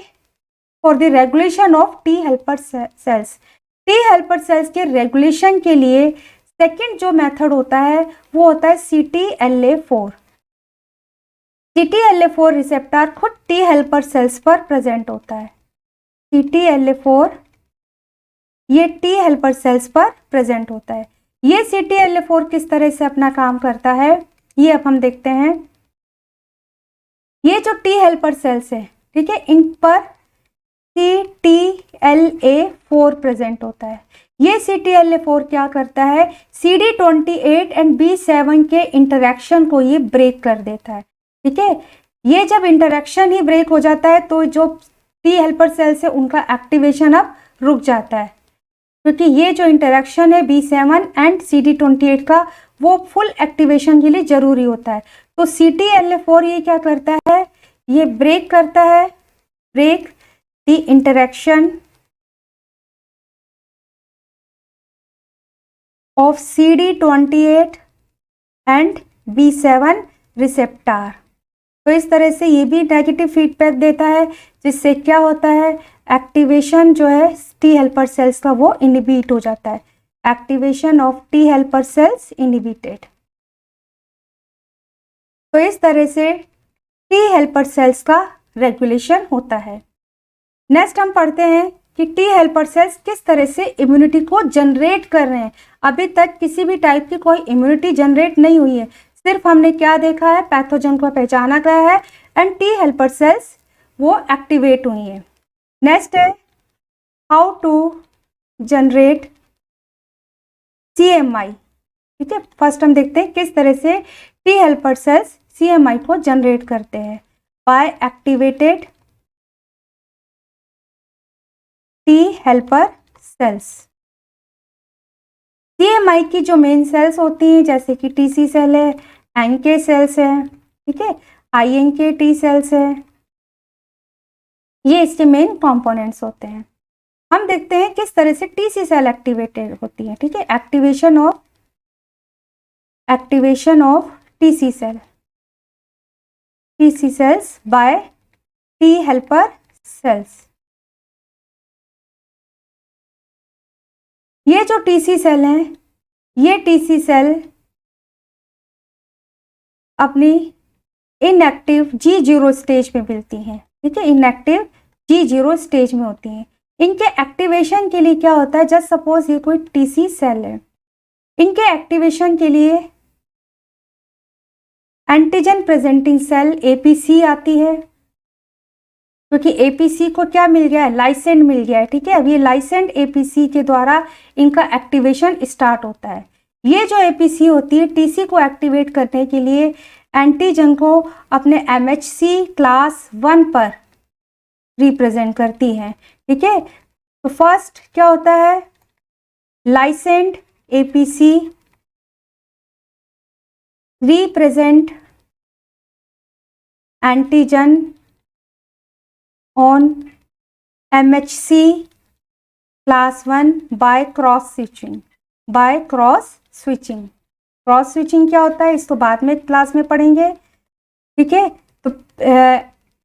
for the regulation of T helper sales. T helper sales के रेगुलेशन के लिए सेकेंड जो मेथड होता है वो होता है CTLA4। CTLA4 रिसेप्टर खुद टी हेल्पर सेल्स पर प्रेजेंट होता है। CTLA4 ये टी हेल्पर सेल्स पर प्रेजेंट होता है। ये CTLA4 किस तरह से अपना काम करता है ये अब हम देखते हैं। ये जो टी हेल्पर सेल्स है, ठीक है, इन पर CTLA4 प्रेजेंट होता है। ये CTLA4 क्या करता है, CD28 एंड B7 के इंटरेक्शन को ये ब्रेक कर देता है। ठीक है, ये जब इंटरेक्शन ही ब्रेक हो जाता है तो जो टी हेल्पर सेल्स है उनका एक्टिवेशन अब रुक जाता है, क्योंकि ये जो इंटरेक्शन है B7 एंड CD28 का वो फुल एक्टिवेशन के लिए जरूरी होता है। तो CTLA4 ये क्या करता है, ये ब्रेक करता है, break the interaction of CD28 and B7 receptor. तो इस तरह से ये भी नेगेटिव फीडबैक देता है, जिससे क्या होता है, एक्टिवेशन जो है टी हेल्पर सेल्स का वो इनहिबिट हो जाता है। Activation of T helper sales inhibited. तो इस तरह से टी हेल्पर सेल्स का रेगुलेशन होता है। नेक्स्ट हम पढ़ते हैं कि टी हेल्पर सेल्स किस तरह से इम्यूनिटी को जनरेट कर रहे हैं। अभी तक किसी भी टाइप की कोई इम्यूनिटी जनरेट नहीं हुई है, सिर्फ हमने क्या देखा है, पैथोजन को पहचाना गया है एंड टी हेल्पर सेल्स वो एक्टिवेट हुई हैं। नेक्स्ट है हाउ टू जनरेट CMI। ठीक है, फर्स्ट हम देखते हैं किस तरह से टी हेल्पर सेल्स CMI को जनरेट करते हैं। By activated T helper cells. CMI की जो मेन सेल्स होती हैं जैसे कि TC सेल है, NK सेल्स है, ठीक है, INK T सेल्स है, ये इसके मेन कंपोनेंट्स होते हैं। हम देखते हैं किस तरह से TC सेल एक्टिवेटेड होती है। ठीक है, activation of TC cells by T helper cells. ये जो TC सेल हैं, ये TC सेल अपनी इनएक्टिव G0 स्टेज में मिलती हैं। ठीक है, इनएक्टिव G0 स्टेज में होती हैं। इनके एक्टिवेशन के लिए क्या होता है, जस्ट सपोज ये कोई TC सेल है, इनके एक्टिवेशन के लिए एंटीजन प्रेजेंटिंग सेल APC आती है, क्योंकि APC को क्या मिल गया है, लाइसेंट मिल गया है। ठीक है, अब ये लाइसेंट APC के द्वारा इनका एक्टिवेशन स्टार्ट होता है। ये जो APC होती है TC को एक्टिवेट करने के लिए एंटीजन को अपने MHC क्लास 1 पर रिप्रेजेंट करती है। ठीक है, तो फर्स्ट क्या होता है, लाइसेंट APC represent antigen on MHC class 1 by cross switching. Cross switching क्या होता है इसको बाद में क्लास में पढ़ेंगे, ठीक है। तो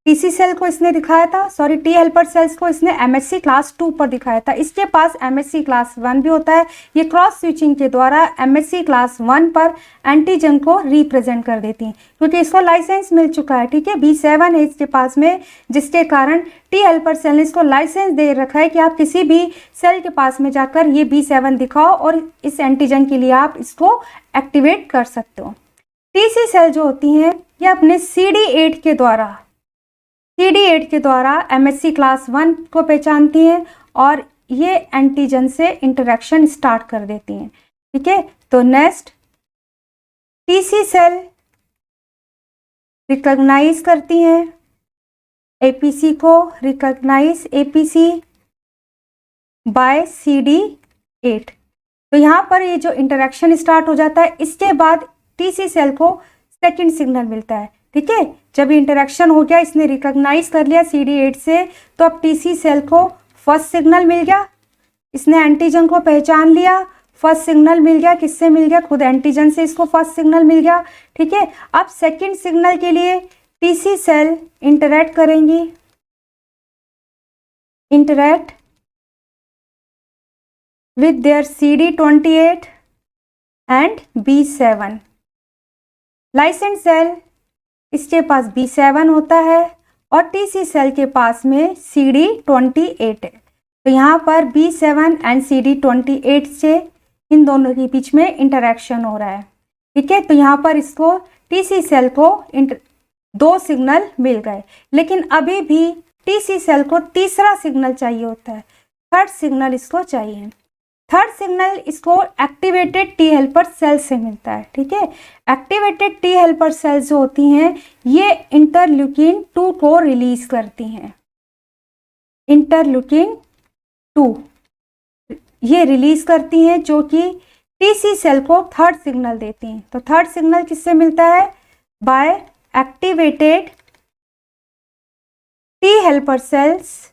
टीसी सेल को इसने दिखाया था, सॉरी टी हेल्पर सेल्स को इसने MHC क्लास 2 पर दिखाया था। इसके पास MHC क्लास 1 भी होता है। ये क्रॉस स्विचिंग के द्वारा MHC क्लास 1 पर एंटीजन को रिप्रेजेंट कर देती हैं, क्योंकि इसको लाइसेंस मिल चुका है, ठीक है। B7 है इसके पास में, जिसके कारण टी हेल्पर सेल ने इसको लाइसेंस दे रखा है कि आप किसी भी सेल के पास में जाकर ये B7 दिखाओ और इस एंटीजन के लिए आप इसको एक्टिवेट कर सकते हो। टीसी सेल जो होती हैं ये अपने CD8 के द्वारा MHC क्लास 1 को पहचानती हैं और ये एंटीजन से इंटरेक्शन स्टार्ट कर देती हैं, ठीक है। तो नेक्स्ट टीसी सेल रिकॉग्नाइज करती हैं APC को, रिकॉग्नाइज APC बाय CD8। तो यहाँ पर ये जो इंटरेक्शन स्टार्ट हो जाता है, इसके बाद टीसी सेल को सेकंड सिग्नल मिलता है, ठीक है। जब इंटरेक्शन हो गया, इसने रिकॉग्नाइज कर लिया CD8 से, तो अब टीसी सेल को फर्स्ट सिग्नल मिल गया, इसने एंटीजन को पहचान लिया, फर्स्ट सिग्नल मिल गया। किससे मिल गया? खुद एंटीजन से इसको फर्स्ट सिग्नल मिल गया, ठीक है। अब सेकंड सिग्नल के लिए टीसी सेल इंटरैक्ट करेंगी, interact with their CD28 and B7। लाइसेंट सेल इसके पास B7 होता है और टीसी सेल के पास में CD28 है। तो यहाँ पर B7 एंड CD28 से इन दोनों के बीच में इंटरेक्शन हो रहा है, ठीक है। तो यहाँ पर इसको टीसी सेल को दो सिग्नल मिल गए, लेकिन अभी भी टीसी सेल को तीसरा सिग्नल चाहिए होता है, थर्ड सिग्नल इसको चाहिए। थर्ड सिग्नल इसको एक्टिवेटेड टी हेल्पर सेल से मिलता है, ठीक है। एक्टिवेटेड टी हेल्पर सेल्स जो होती हैं ये इंटरल्यूकिन 2 को रिलीज करती हैं। इंटरल्यूकिन 2 ये रिलीज करती हैं, जो कि टीसी सेल को थर्ड सिग्नल देती हैं। तो थर्ड सिग्नल किससे मिलता है? By activated T helper cells,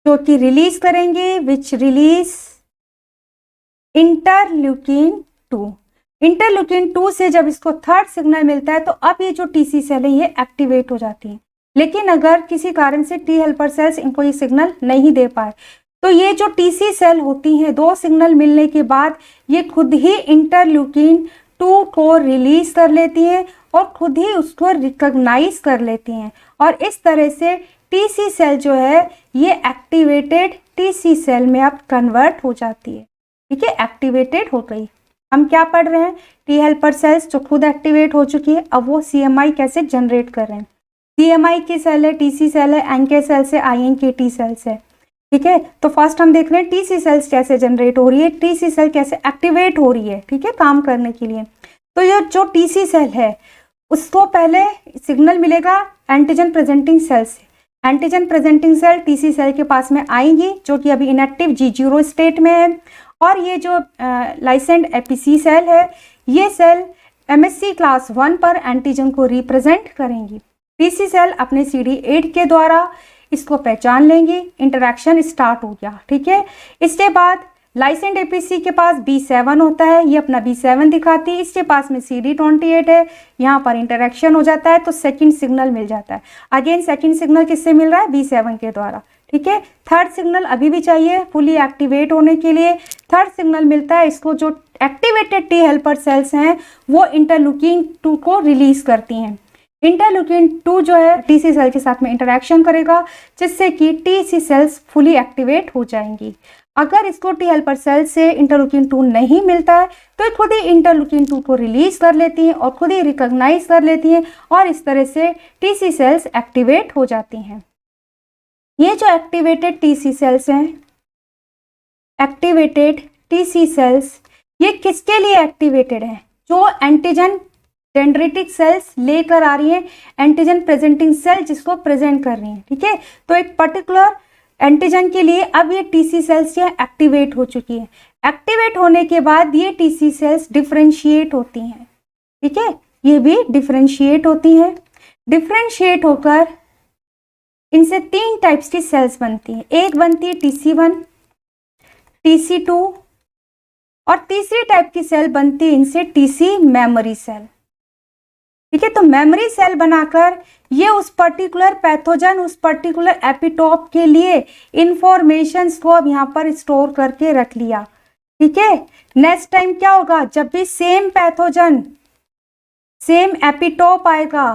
जो कि रिलीज करेंगे, विच रिलीज इंटरल्यूकिन 2। इंटरल्यूकिन 2 से जब इसको थर्ड सिग्नल मिलता है तो अब ये जो टीसी सेल है ये एक्टिवेट हो जाती है। लेकिन अगर किसी कारण से टी हेल्पर सेल्स इनको ये सिग्नल नहीं दे पाए, तो ये जो टीसी सेल होती हैं दो सिग्नल मिलने के बाद ये खुद ही इंटरल्यूकिन 2 को रिलीज कर लेती हैं और खुद ही उसको रिकॉग्नाइज कर लेती हैं, और इस तरह से टीसी सेल जो है ये एक्टिवेटेड टीसी सेल में अब कन्वर्ट हो जाती है, ठीक है। एक्टिवेटेड हो गई। हम क्या पढ़ रहे हैं? टी हेल्पर सेल्स जो खुद एक्टिवेट हो चुकी है, अब वो CMI कैसे जनरेट कर रहे हैं। CMI की सेल है, टीसी सेल है, NK सेल्स है, INKT सेल्स है, ठीक है। तो फर्स्ट हम देख रहे हैं टीसी सेल्स कैसे जनरेट हो रही है, टीसी सेल कैसे एक्टिवेट हो रही है, ठीक है, काम करने के लिए। तो ये जो टीसी सेल है उसको पहले सिग्नल मिलेगा एंटीजन प्रेजेंटिंग सेल से। Antigen presenting cell TC cell के पास में आएंगी, जो कि अभी इनएक्टिव G0 स्टेट में है, और ये जो लाइसेंट APC सेल है ये सेल MHC क्लास 1 पर एंटीजन को रिप्रेजेंट करेंगी। टीसी सेल अपने CD8 के द्वारा इसको पहचान लेंगी, इंटरेक्शन स्टार्ट हो गया, ठीक है। इसके बाद लाइसेंट APC के पास B7 होता है, ये अपना B7 दिखाती है, इसके पास में CD28 है, यहाँ पर इंटरेक्शन हो जाता है तो सेकंड सिग्नल मिल जाता है। अगेन सेकंड सिग्नल किससे मिल रहा है? B7 के द्वारा, ठीक है। थर्ड सिग्नल अभी भी चाहिए फुली एक्टिवेट होने के लिए, थर्ड सिग्नल मिलता है इसको। जो एक्टिवेटेड टी हेल्पर सेल्स हैं वो इंटरल्यूकिन 2 को रिलीज करती हैं। इंटरल्यूकिन 2 जो है टीसी सेल के साथ में इंटरेक्शन करेगा, जिससे कि टीसी सेल्स फुली एक्टिवेट हो जाएंगी। अगर इसको टी हेल्पर सेल से इंटरल्यूकिन 2 नहीं मिलता है तो ये खुद ही इंटरल्यूकिन 2 को रिलीज कर लेती हैं और खुद ही रिकॉग्नाइज कर लेती हैं, और इस तरह से टीसी सेल्स एक्टिवेट हो जाती हैं। ये जो एक्टिवेटेड टीसी सेल्स हैं, एक्टिवेटेड टीसी सेल्स ये किसके लिए एक्टिवेटेड है? जो एंटीजन डेंड्रिटिक सेल्स लेकर आ रही हैं, एंटीजन प्रेजेंटिंग सेल जिसको प्रेजेंट कर रही हैं, ठीक है। तो एक पर्टिकुलर एंटीजन के लिए अब ये टीसी सेल्स ये एक्टिवेट हो चुकी है। एक्टिवेट होने के बाद ये टीसी सेल्स डिफरेंशिएट होती हैं, ठीक है, ये भी डिफरेंशिएट होती हैं। डिफ्रेंशिएट होकर इनसे 3 टाइप्स की सेल्स बनती हैं। एक बनती है TC1, TC2 और तीसरी टाइप की सेल बनती है इनसे TC मेमोरी सेल। ठीक है, तो मेमोरी सेल बनाकर ये उस पर्टिकुलर पैथोजन, उस पर्टिकुलर एपिटोप के लिए इंफॉर्मेशंस को अब यहाँ पर स्टोर करके रख लिया। ठीक है, नेक्स्ट टाइम क्या होगा, जब भी सेम पैथोजन, सेम एपिटोप आएगा,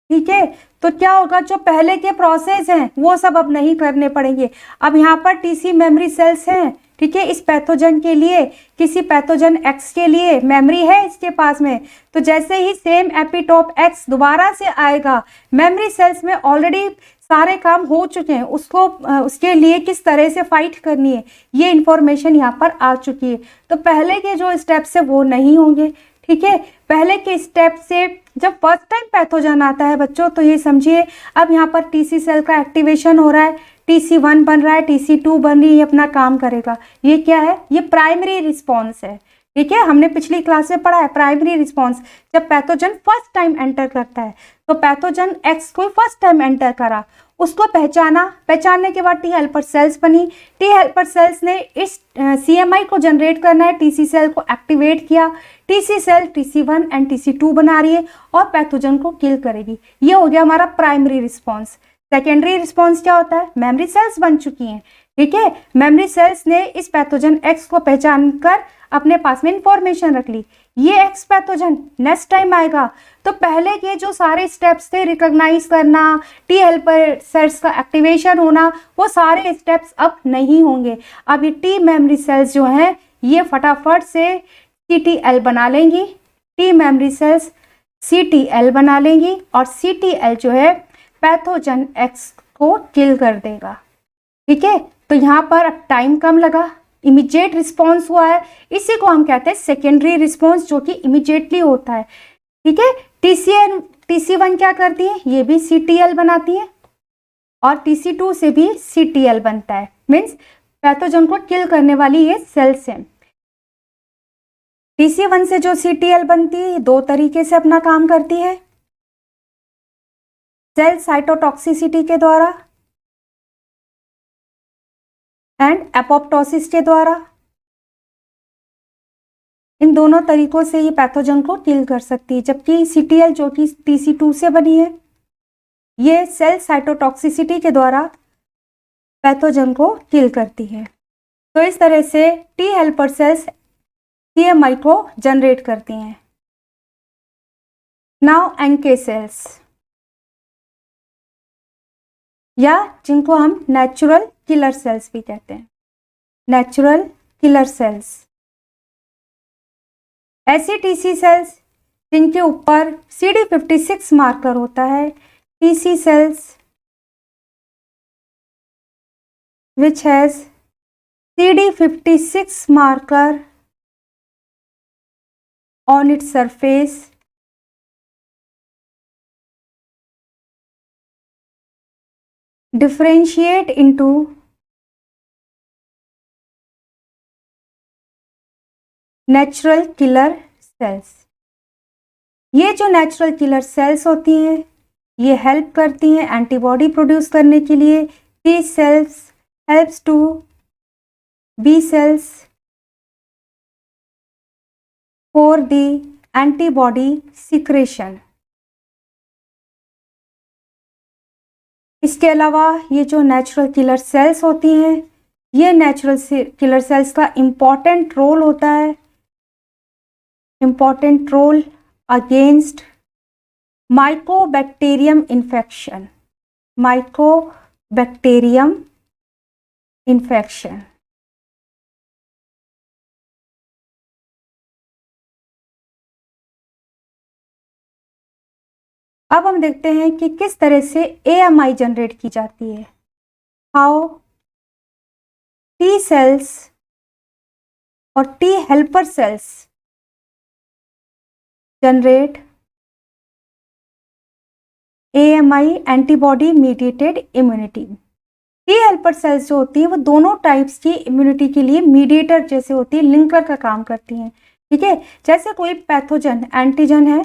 ठीक है, तो क्या होगा, जो पहले के प्रोसेस हैं वो सब अब नहीं करने पड़ेंगे। अब यहाँ पर TC मेमोरी सेल्स हैं, ठीक है, इस पैथोजन के लिए, किसी पैथोजन X के लिए मेमोरी है इसके पास में, तो जैसे ही सेम एपिटोप X दोबारा से आएगा, मेमोरी सेल्स में ऑलरेडी सारे काम हो चुके हैं, उसको उसके लिए किस तरह से फाइट करनी है ये इंफॉर्मेशन यहाँ पर आ चुकी है। तो पहले के जो स्टेप्स है वो नहीं होंगे। ठीक है, पहले के स्टेप से जब फर्स्ट टाइम पैथोजन आता है बच्चों, तो ये समझिए अब यहाँ पर TC सेल का एक्टिवेशन हो रहा है, TC1 बन रहा है, TC2 बन रही है, अपना काम करेगा। ये क्या है, ये प्राइमरी रिस्पॉन्स है। ठीक है, हमने पिछली क्लास में पढ़ा है प्राइमरी रिस्पॉन्स, जब पैथोजन फर्स्ट टाइम एंटर करता है, तो पैथोजन X को फर्स्ट टाइम एंटर करा, उसको पहचाना, पहचानने के बाद टी हेल्पर सेल्स बनी, टी हेल्पर सेल्स ने इस CMI को जनरेट करना है, TC सेल को एक्टिवेट किया, TC cell TC1 and TC2 बना रही है और पैथोजन को किल करेगी। ये हो गया हमारा प्राइमरी रिस्पॉन्स। सेकेंडरी रिस्पॉन्स क्या होता है, मेमोरी सेल्स बन चुकी हैं। ठीक है, मेमोरी सेल्स ने इस पैथोजन X को पहचान कर अपने पास में इंफॉर्मेशन रख ली, ये X पैथोजन नेक्स्ट टाइम आएगा, तो पहले के जो सारे स्टेप्स थे, रिकॉग्नाइज करना, टी हेल्पर सेल्स का एक्टिवेशन होना, वो सारे स्टेप्स अब नहीं होंगे। अब ये टी मेमोरी सेल्स जो हैं ये फटाफट से CTL बना लेंगी, टी मेमोरी सेल्स CTL बना लेंगी और CTL जो है पैथोजन X को किल कर देगा। ठीक है, तो यहाँ पर अब टाइम कम लगा, इमीडिएट रिस्पॉन्स हुआ है, इसी को हम कहते हैं सेकेंडरी रिस्पॉन्स, जो कि इमीडिएटली होता है। ठीक है, TC1 क्या करती है, ये भी CTL बनाती है और TC2 से भी CTL बनता है, मीन्स पैथोजन को किल करने वाली ये सेल्स हैं। TC1 से जो CTL बनती है, 2 तरीके से अपना काम करती है, सेल साइटोटॉक्सिसिटी के द्वारा एंड एपोप्टोसिस के द्वारा। इन दोनों तरीकों से ये पैथोजन को किल कर सकती है, जबकि CTL जो कि TC2 से बनी है, ये सेल साइटोटॉक्सिसिटी के द्वारा पैथोजन को किल करती है। तो इस तरह से टी हेल्पर सेल्स CMI को जनरेट करती हैं। नाउ NK सेल्स, या जिनको हम नेचुरल किलर सेल्स भी कहते हैं, नेचुरल किलर सेल्स, ऐसी TC सेल्स जिनके ऊपर CD56 मार्कर होता है, TC cells which has CD56 marker on its surface, differentiate into natural killer cells. ये जो नेचुरल किलर सेल्स होती हैं ये हेल्प करती हैं एंटीबॉडी प्रोड्यूस करने के लिए। These cells helps to B cells for the antibody secretion। इसके अलावा ये जो नेचुरल किलर सेल्स होती हैं, ये नेचुरल किलर सेल्स का इम्पॉर्टेंट रोल होता है, important role against mycobacterium infection, mycobacterium infection. अब हम देखते हैं कि किस तरह से AMI जनरेट की जाती है। हाउ टी सेल्स और T helper sales generate AMI, antibody mediated immunity. T helper cells जो होती है वो दोनों टाइप्स की इम्यूनिटी के लिए मीडिएटर जैसे होती है, लिंकर का काम करती हैं। ठीक है, जैसे कोई पैथोजन एंटीजन है,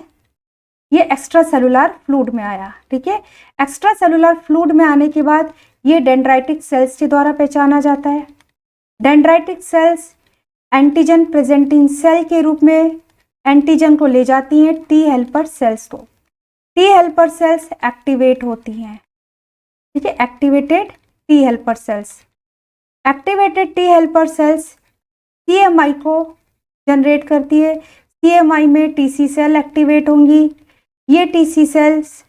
ये एक्स्ट्रा सेलुलर फ्लूइड में आया, ठीक है। एक्स्ट्रा सेलुलर फ्लूइड में आने के बाद ये डेंड्राइटिक सेल्स के द्वारा पहचाना जाता है। Dendritic cells antigen presenting cell के रूप में एंटीजन को ले जाती हैं टी हेल्पर सेल्स को। टी हेल्पर सेल्स एक्टिवेट होती हैं, ठीक है। Activated T helper cells, activated T helper cells CMI को जनरेट करती है। सीएमआई में टीसी सेल एक्टिवेट होंगी। ये टीसी सेल्स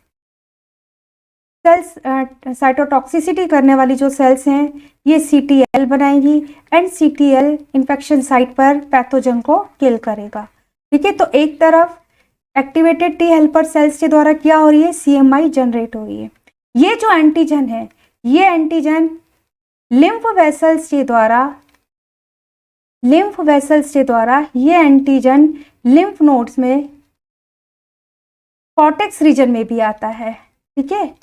साइटोटॉक्सिसिटी करने वाली जो सेल्स हैं ये सीटीएल बनाएंगी एंड सीटीएल इन्फेक्शन साइट पर पैथोजन को किल करेगा, ठीक है। तो एक तरफ एक्टिवेटेड टी हेल्पर सेल्स के द्वारा क्या हो रही है, सीएमआई जनरेट हो रही है। ये जो एंटीजन है, ये एंटीजन लिम्फ वेसल्स के द्वारा ये एंटीजन लिम्फ नोड्स में कॉर्टेक्स रीजन में भी आता है, ठीक है।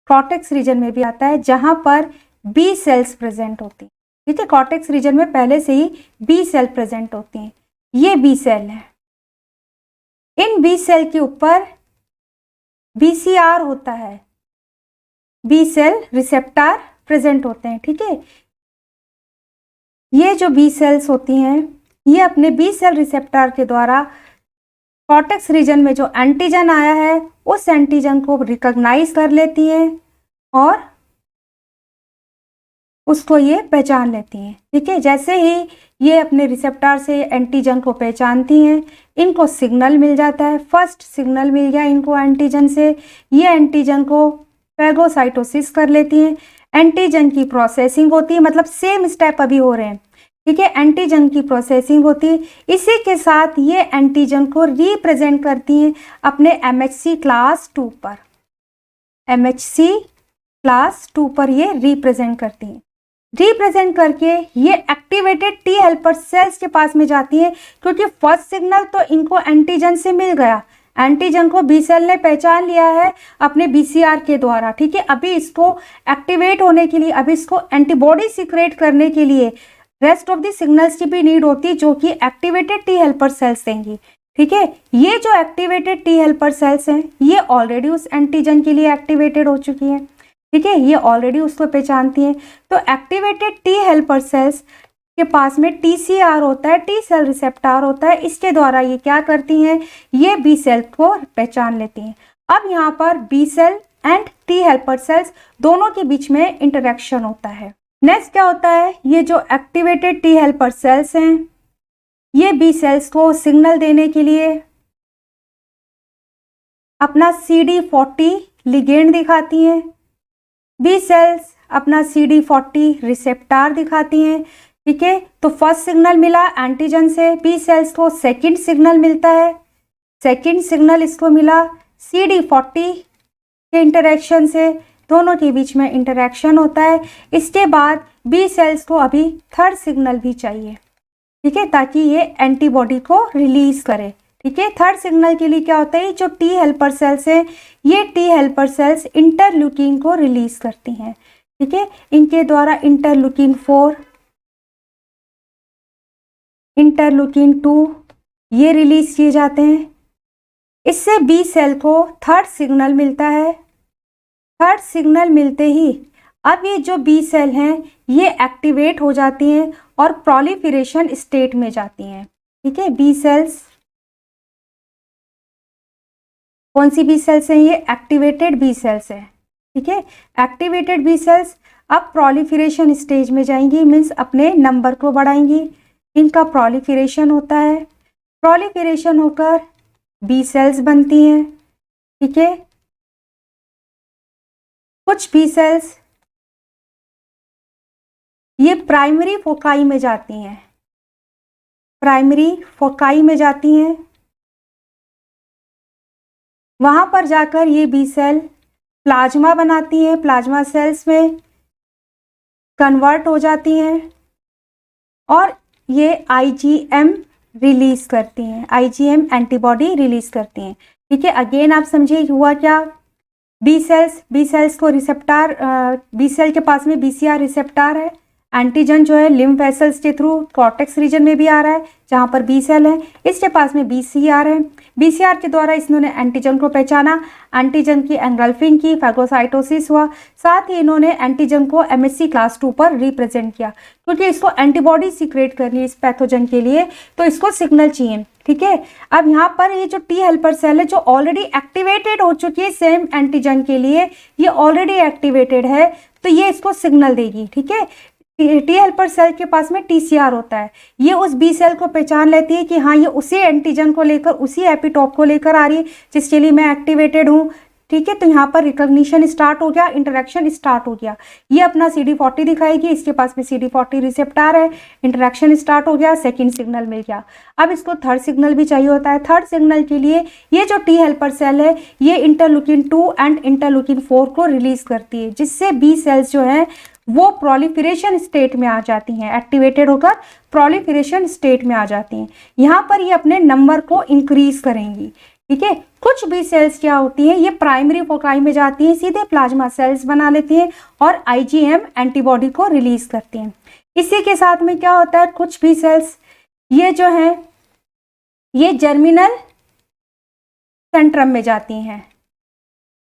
कॉर्टेक्स रीजन में भी आता है जहां पर बी सेल्स प्रेजेंट होती हैं, ठीक है। कॉर्टेक्स रीजन में पहले से ही बी सेल प्रेजेंट होती हैं। ये बी सेल है। इन बी सेल के ऊपर बीसीआर होता है, बी सेल रिसेप्टर प्रेजेंट होते हैं, ठीक है। ये जो बी सेल्स होती हैं ये अपने बी सेल रिसेप्टर के द्वारा कॉर्टेक्स रीजन में जो एंटीजन आया है उस एंटीजन को रिकॉग्नाइज कर लेती हैं और उसको ये पहचान लेती हैं, ठीक है। जैसे ही ये अपने रिसेप्टर से एंटीजन को पहचानती हैं, इनको सिग्नल मिल जाता है। फर्स्ट सिग्नल मिल गया इनको एंटीजन से, ये एंटीजन को फेगोसाइटोसिस कर लेती हैं। एंटीजन की प्रोसेसिंग होती है, मतलब सेम स्टेप अभी हो रहे हैं, ठीक है। एंटीजन की प्रोसेसिंग होती है। इसी के साथ ये एंटीजन को रिप्रेजेंट करती हैं अपने एमएचसी क्लास 2 पर। एमएचसी क्लास 2 पर ये रिप्रेजेंट करती हैं। रिप्रेजेंट करके ये एक्टिवेटेड टी हेल्पर सेल्स के पास में जाती हैं, क्योंकि फर्स्ट सिग्नल तो इनको एंटीजन से मिल गया। एंटीजन को बी सेल ने पहचान लिया है अपने बीसीआर के द्वारा, ठीक है। अभी इसको एक्टिवेट होने के लिए, अभी इसको एंटीबॉडी सीक्रेट करने के लिए रेस्ट ऑफ द सिग्नल्स की भी नीड होती है, जो कि एक्टिवेटेड टी हेल्पर सेल्स देंगी, ठीक है। ये जो एक्टिवेटेड टी हेल्पर सेल्स हैं ये ऑलरेडी उस एंटीजन के लिए एक्टिवेटेड हो चुकी हैं, ठीक है। ये ऑलरेडी उसको पहचानती हैं। तो एक्टिवेटेड टी हेल्पर सेल्स के पास में टीसीआर होता है, टी सेल रिसेप्टर होता है। इसके द्वारा ये क्या करती हैं, ये बी सेल को पहचान लेती हैं। अब यहाँ पर B cell and T helper cells दोनों के बीच में इंटरेक्शन होता है। नेक्स्ट क्या होता है, ये जो एक्टिवेटेड टी हेल्पर सेल्स हैं ये बी सेल्स को सिग्नल देने के लिए अपना CD40 लिगेंड दिखाती हैं। बी सेल्स अपना CD40 रिसेप्टर दिखाती हैं, ठीक है। तो फर्स्ट सिग्नल मिला एंटीजन से, बी सेल्स को सेकंड सिग्नल मिलता है। सेकंड सिग्नल इसको मिला CD40 के इंटरेक्शन से, दोनों के बीच में इंटरेक्शन होता है। इसके बाद बी सेल्स को अभी थर्ड सिग्नल भी चाहिए, ठीक है, ताकि ये एंटीबॉडी को रिलीज करे, ठीक है। थर्ड सिग्नल के लिए क्या होता है, जो टी हेल्पर सेल्स है ये टी हेल्पर सेल्स इंटरल्यूकिन को रिलीज करती हैं, ठीक है। इनके द्वारा इंटरल्यूकिन 4, इंटरल्यूकिन 2 ये रिलीज किए जाते हैं। इससे बी सेल को थर्ड सिग्नल मिलता है। थर्ड सिग्नल मिलते ही अब ये जो बी सेल हैं ये एक्टिवेट हो जाती हैं और प्रोलिफरेशन स्टेट में जाती हैं, ठीक है। बी सेल्स कौन सी बी सेल्स हैं, ये एक्टिवेटेड बी सेल्स है, ठीक है। एक्टिवेटेड बी सेल्स अब प्रोलिफरेशन स्टेज में जाएंगी, मीन्स अपने नंबर को बढ़ाएंगी। इनका प्रोलिफरेशन होता है। प्रोलिफरेशन होकर बी सेल्स बनती हैं, ठीक है। कुछ बी सेल्स ये प्राइमरी फोकाई में जाती हैं, प्राइमरी फोकाई में जाती हैं। वहां पर जाकर ये बी सेल प्लाज्मा बनाती हैं, प्लाज्मा सेल्स में कन्वर्ट हो जाती हैं और ये आईजीएम रिलीज करती हैं, आईजीएम एंटीबॉडी रिलीज करती हैं, ठीक है। अगेन आप समझिए हुआ क्या, बी सेल्स को रिसेप्टर, बी सेल के पास में बीसीआर रिसेप्टर है, एंटीजन जो है लिम्फ वेसल्स के थ्रू कॉर्टेक्स रीजन में भी आ रहा है, जहाँ पर बी सेल है। इसके पास में बीसीआर है। बीसीआर के द्वारा इन्होंने एंटीजन को पहचाना, एंटीजन की एंगल्फिंग की, फैगोसाइटोसिस हुआ। साथ ही इन्होंने एंटीजन को एमएससी क्लास 2 पर रिप्रेजेंट किया, क्योंकि इसको एंटीबॉडी सीक्रेट करनी है इस पैथोजन के लिए, तो इसको सिग्नल चाहिए। ठीक है, अब यहाँ पर ये जो टी हेल्पर सेल है जो ऑलरेडी एक्टिवेटेड हो चुकी है सेम एंटीजन के लिए, ये ऑलरेडी एक्टिवेटेड है, तो ये इसको सिग्नल देगी। ठीक है, टी हेल्पर सेल के पास में टीसीआर होता है, ये उस बी सेल को पहचान लेती है कि हाँ ये उसी एंटीजन को लेकर, उसी एपिटॉप को लेकर आ रही है जिसके लिए मैं एक्टिवेटेड हूँ। ठीक है, तो यहाँ पर रिकॉग्निशन स्टार्ट हो गया, इंटरेक्शन स्टार्ट हो गया। ये अपना CD40 दिखाएगी, इसके पास में CD40 रिसेप्टर है, इंटरेक्शन स्टार्ट हो गया, सेकंड सिग्नल मिल गया। अब इसको थर्ड सिग्नल भी चाहिए होता है। थर्ड सिग्नल के लिए ये जो टी हेल्पर सेल है ये इंटरलुकिन 2 एंड इंटरलुकिन 4 को रिलीज करती है, जिससे बी सेल्स जो है वो प्रोलिफरेशन स्टेट में आ जाती हैं, एक्टिवेटेड होकर प्रोलिफरेशन स्टेट में आ जाती हैं। यहाँ पर ये अपने नंबर को इंक्रीज करेंगी। ठीक है, कुछ बी सेल्स क्या होती हैं, ये प्राइमरी फोकाई में जाती हैं, सीधे प्लाज्मा सेल्स बना लेती हैं और आईजीएम एंटीबॉडी को रिलीज करती हैं। इसी के साथ में क्या होता है, कुछ बी सेल्स ये जो है ये जर्मिनल सेंट्रम में जाती हैं,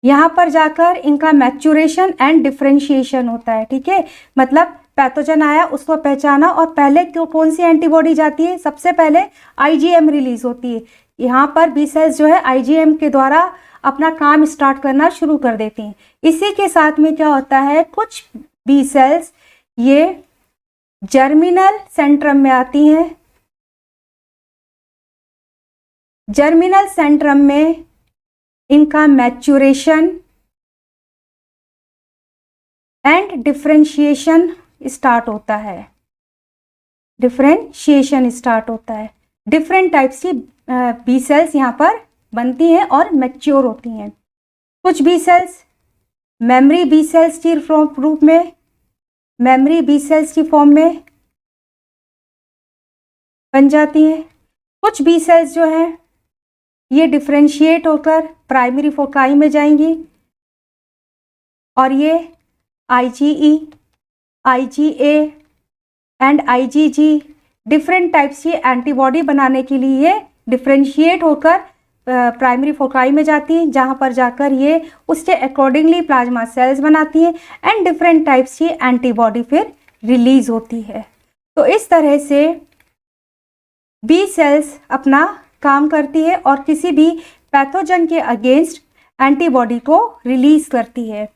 यहाँ पर जाकर इनका मैच्योरेशन एंड डिफरेंशिएशन होता है। ठीक है, मतलब पैथोजन आया, उसको पहचाना और पहले कौन सी एंटीबॉडी जाती है, सबसे पहले आईजीएम रिलीज होती है। यहाँ पर बी सेल्स जो है आईजीएम के द्वारा अपना काम स्टार्ट करना शुरू कर देती हैं। इसी के साथ में क्या होता है, कुछ बी सेल्स ये जर्मिनल सेंट्रम में आती हैं। जर्मिनल सेंट्रम में इनका मैच्योरेशन एंड डिफरेंशिएशन स्टार्ट होता है। डिफरेंशिएशन स्टार्ट होता है, डिफरेंट टाइप्स की बी सेल्स यहाँ पर बनती हैं और मैच्योर होती हैं। कुछ B cells memory B cells की रूप में, मेमोरी बी सेल्स की फॉर्म में बन जाती हैं। कुछ बी सेल्स जो हैं ये डिफरेंशिएट होकर प्राइमरी फोकाई में जाएंगी और ये IgE, IgA and IgG different types की एंटीबॉडी बनाने के लिए ये डिफरेंशिएट होकर प्राइमरी फोकाई में जाती हैं, जहाँ पर जाकर ये उसके अकॉर्डिंगली प्लाज्मा सेल्स बनाती हैं एंड डिफरेंट टाइप्स की एंटीबॉडी फिर रिलीज होती है। तो इस तरह से बी सेल्स अपना काम करती है और किसी भी पैथोजन के अगेंस्ट एंटीबॉडी को रिलीज करती है।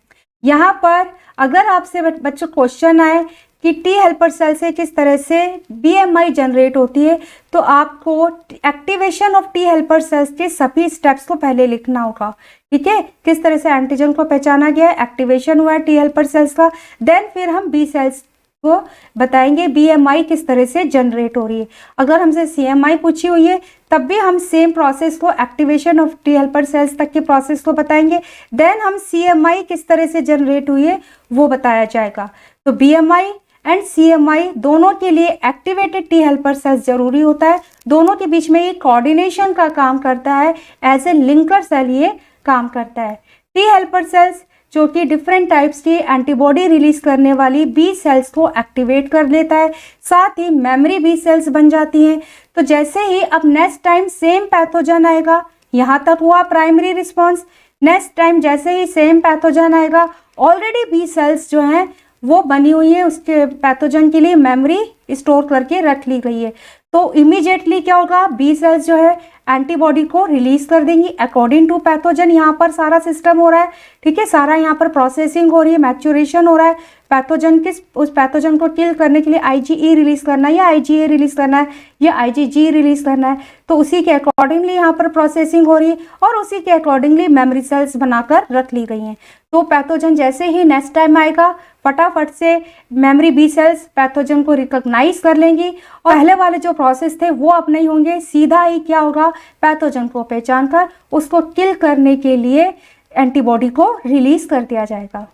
यहाँ पर अगर आपसे बच्चों क्वेश्चन आए कि टी हेल्पर सेल से किस तरह से BMI जनरेट होती है, तो आपको activation of T helper sales के सभी स्टेप्स को पहले लिखना होगा। ठीक है, किस तरह से एंटीजन को पहचाना गया है, एक्टिवेशन हुआ है टी हेल्पर सेल्स का, देन फिर हम बी सेल्स को बताएंगे BMI किस तरह से जनरेट हो रही है। अगर हमसे CMI पूछी हुई है तब भी हम सेम प्रोसेस को, activation of T helper sales तक के प्रोसेस को बताएंगे, देन हम CMI किस तरह से जनरेट हुई है वो बताया जाएगा। तो BMI एंड CMI दोनों के लिए एक्टिवेटेड टी हेल्पर सेल्स जरूरी होता है, दोनों के बीच में ये कोऑर्डिनेशन का काम करता है, एज ए लिंकर सेल ये काम करता है। टी हेल्पर सेल्स जो कि डिफरेंट टाइप्स की एंटीबॉडी रिलीज करने वाली बी सेल्स को एक्टिवेट कर लेता है, साथ ही मेमोरी बी सेल्स बन जाती हैं। तो जैसे ही अब नेक्स्ट टाइम सेम पैथोजन आएगा, यहाँ तक हुआ प्राइमरी रिस्पॉन्स, नेक्स्ट टाइम जैसे ही सेम पैथोजन आएगा, ऑलरेडी बी सेल्स जो हैं वो बनी हुई है, उसके पैथोजन के लिए मेमोरी स्टोर करके रख ली गई है। तो इमीडिएटली क्या होगा, बी सेल्स जो है एंटीबॉडी को रिलीज कर देंगी अकॉर्डिंग टू पैथोजन। यहाँ पर सारा सिस्टम हो रहा है, ठीक है, सारा यहाँ पर प्रोसेसिंग हो रही है, मैच्योरेशन हो रहा है। पैथोजन किस, उस पैथोजन को किल करने के लिए IgE रिलीज करना है या IgA रिलीज करना है या IgG रिलीज करना है, तो उसी के अकॉर्डिंगली यहाँ पर प्रोसेसिंग हो रही है और उसी के अकॉर्डिंगली मेमोरी सेल्स बनाकर रख ली गई हैं। तो पैथोजन जैसे ही नेक्स्ट टाइम आएगा, फटाफट से मेमोरी बी सेल्स पैथोजन को रिकॉग्नाइज कर लेंगी और पहले वाले जो प्रोसेस थे वो अब नहीं होंगे, सीधा ही क्या होगा, पैथोजन को पहचान कर उसको किल करने के लिए एंटीबॉडी को रिलीज कर दिया जाएगा।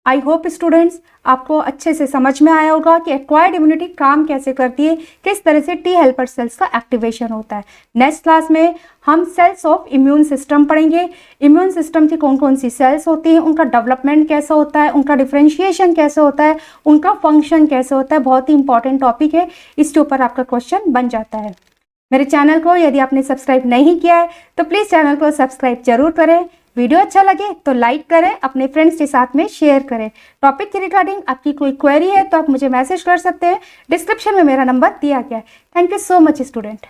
आई होप स्टूडेंट्स आपको अच्छे से समझ में आया होगा कि एक्वायर्ड इम्यूनिटी काम कैसे करती है, किस तरह से टी हेल्पर सेल्स का एक्टिवेशन होता है। नेक्स्ट क्लास में हम सेल्स ऑफ इम्यून सिस्टम पढ़ेंगे। इम्यून सिस्टम की कौन कौन सी सेल्स होती हैं, उनका डेवलपमेंट कैसा होता है, उनका डिफरेंशिएशन कैसे होता है, उनका फंक्शन कैसे होता है। बहुत ही इंपॉर्टेंट टॉपिक है, इसके ऊपर आपका क्वेश्चन बन जाता है। मेरे चैनल को यदि आपने सब्सक्राइब नहीं किया है तो प्लीज़ चैनल को सब्सक्राइब जरूर करें। वीडियो अच्छा लगे तो लाइक करें, अपने फ्रेंड्स के साथ में शेयर करें। टॉपिक के रिगार्डिंग आपकी कोई क्वेरी है तो आप मुझे मैसेज कर सकते हैं, डिस्क्रिप्शन में मेरा नंबर दिया गया है। Thank you so much student.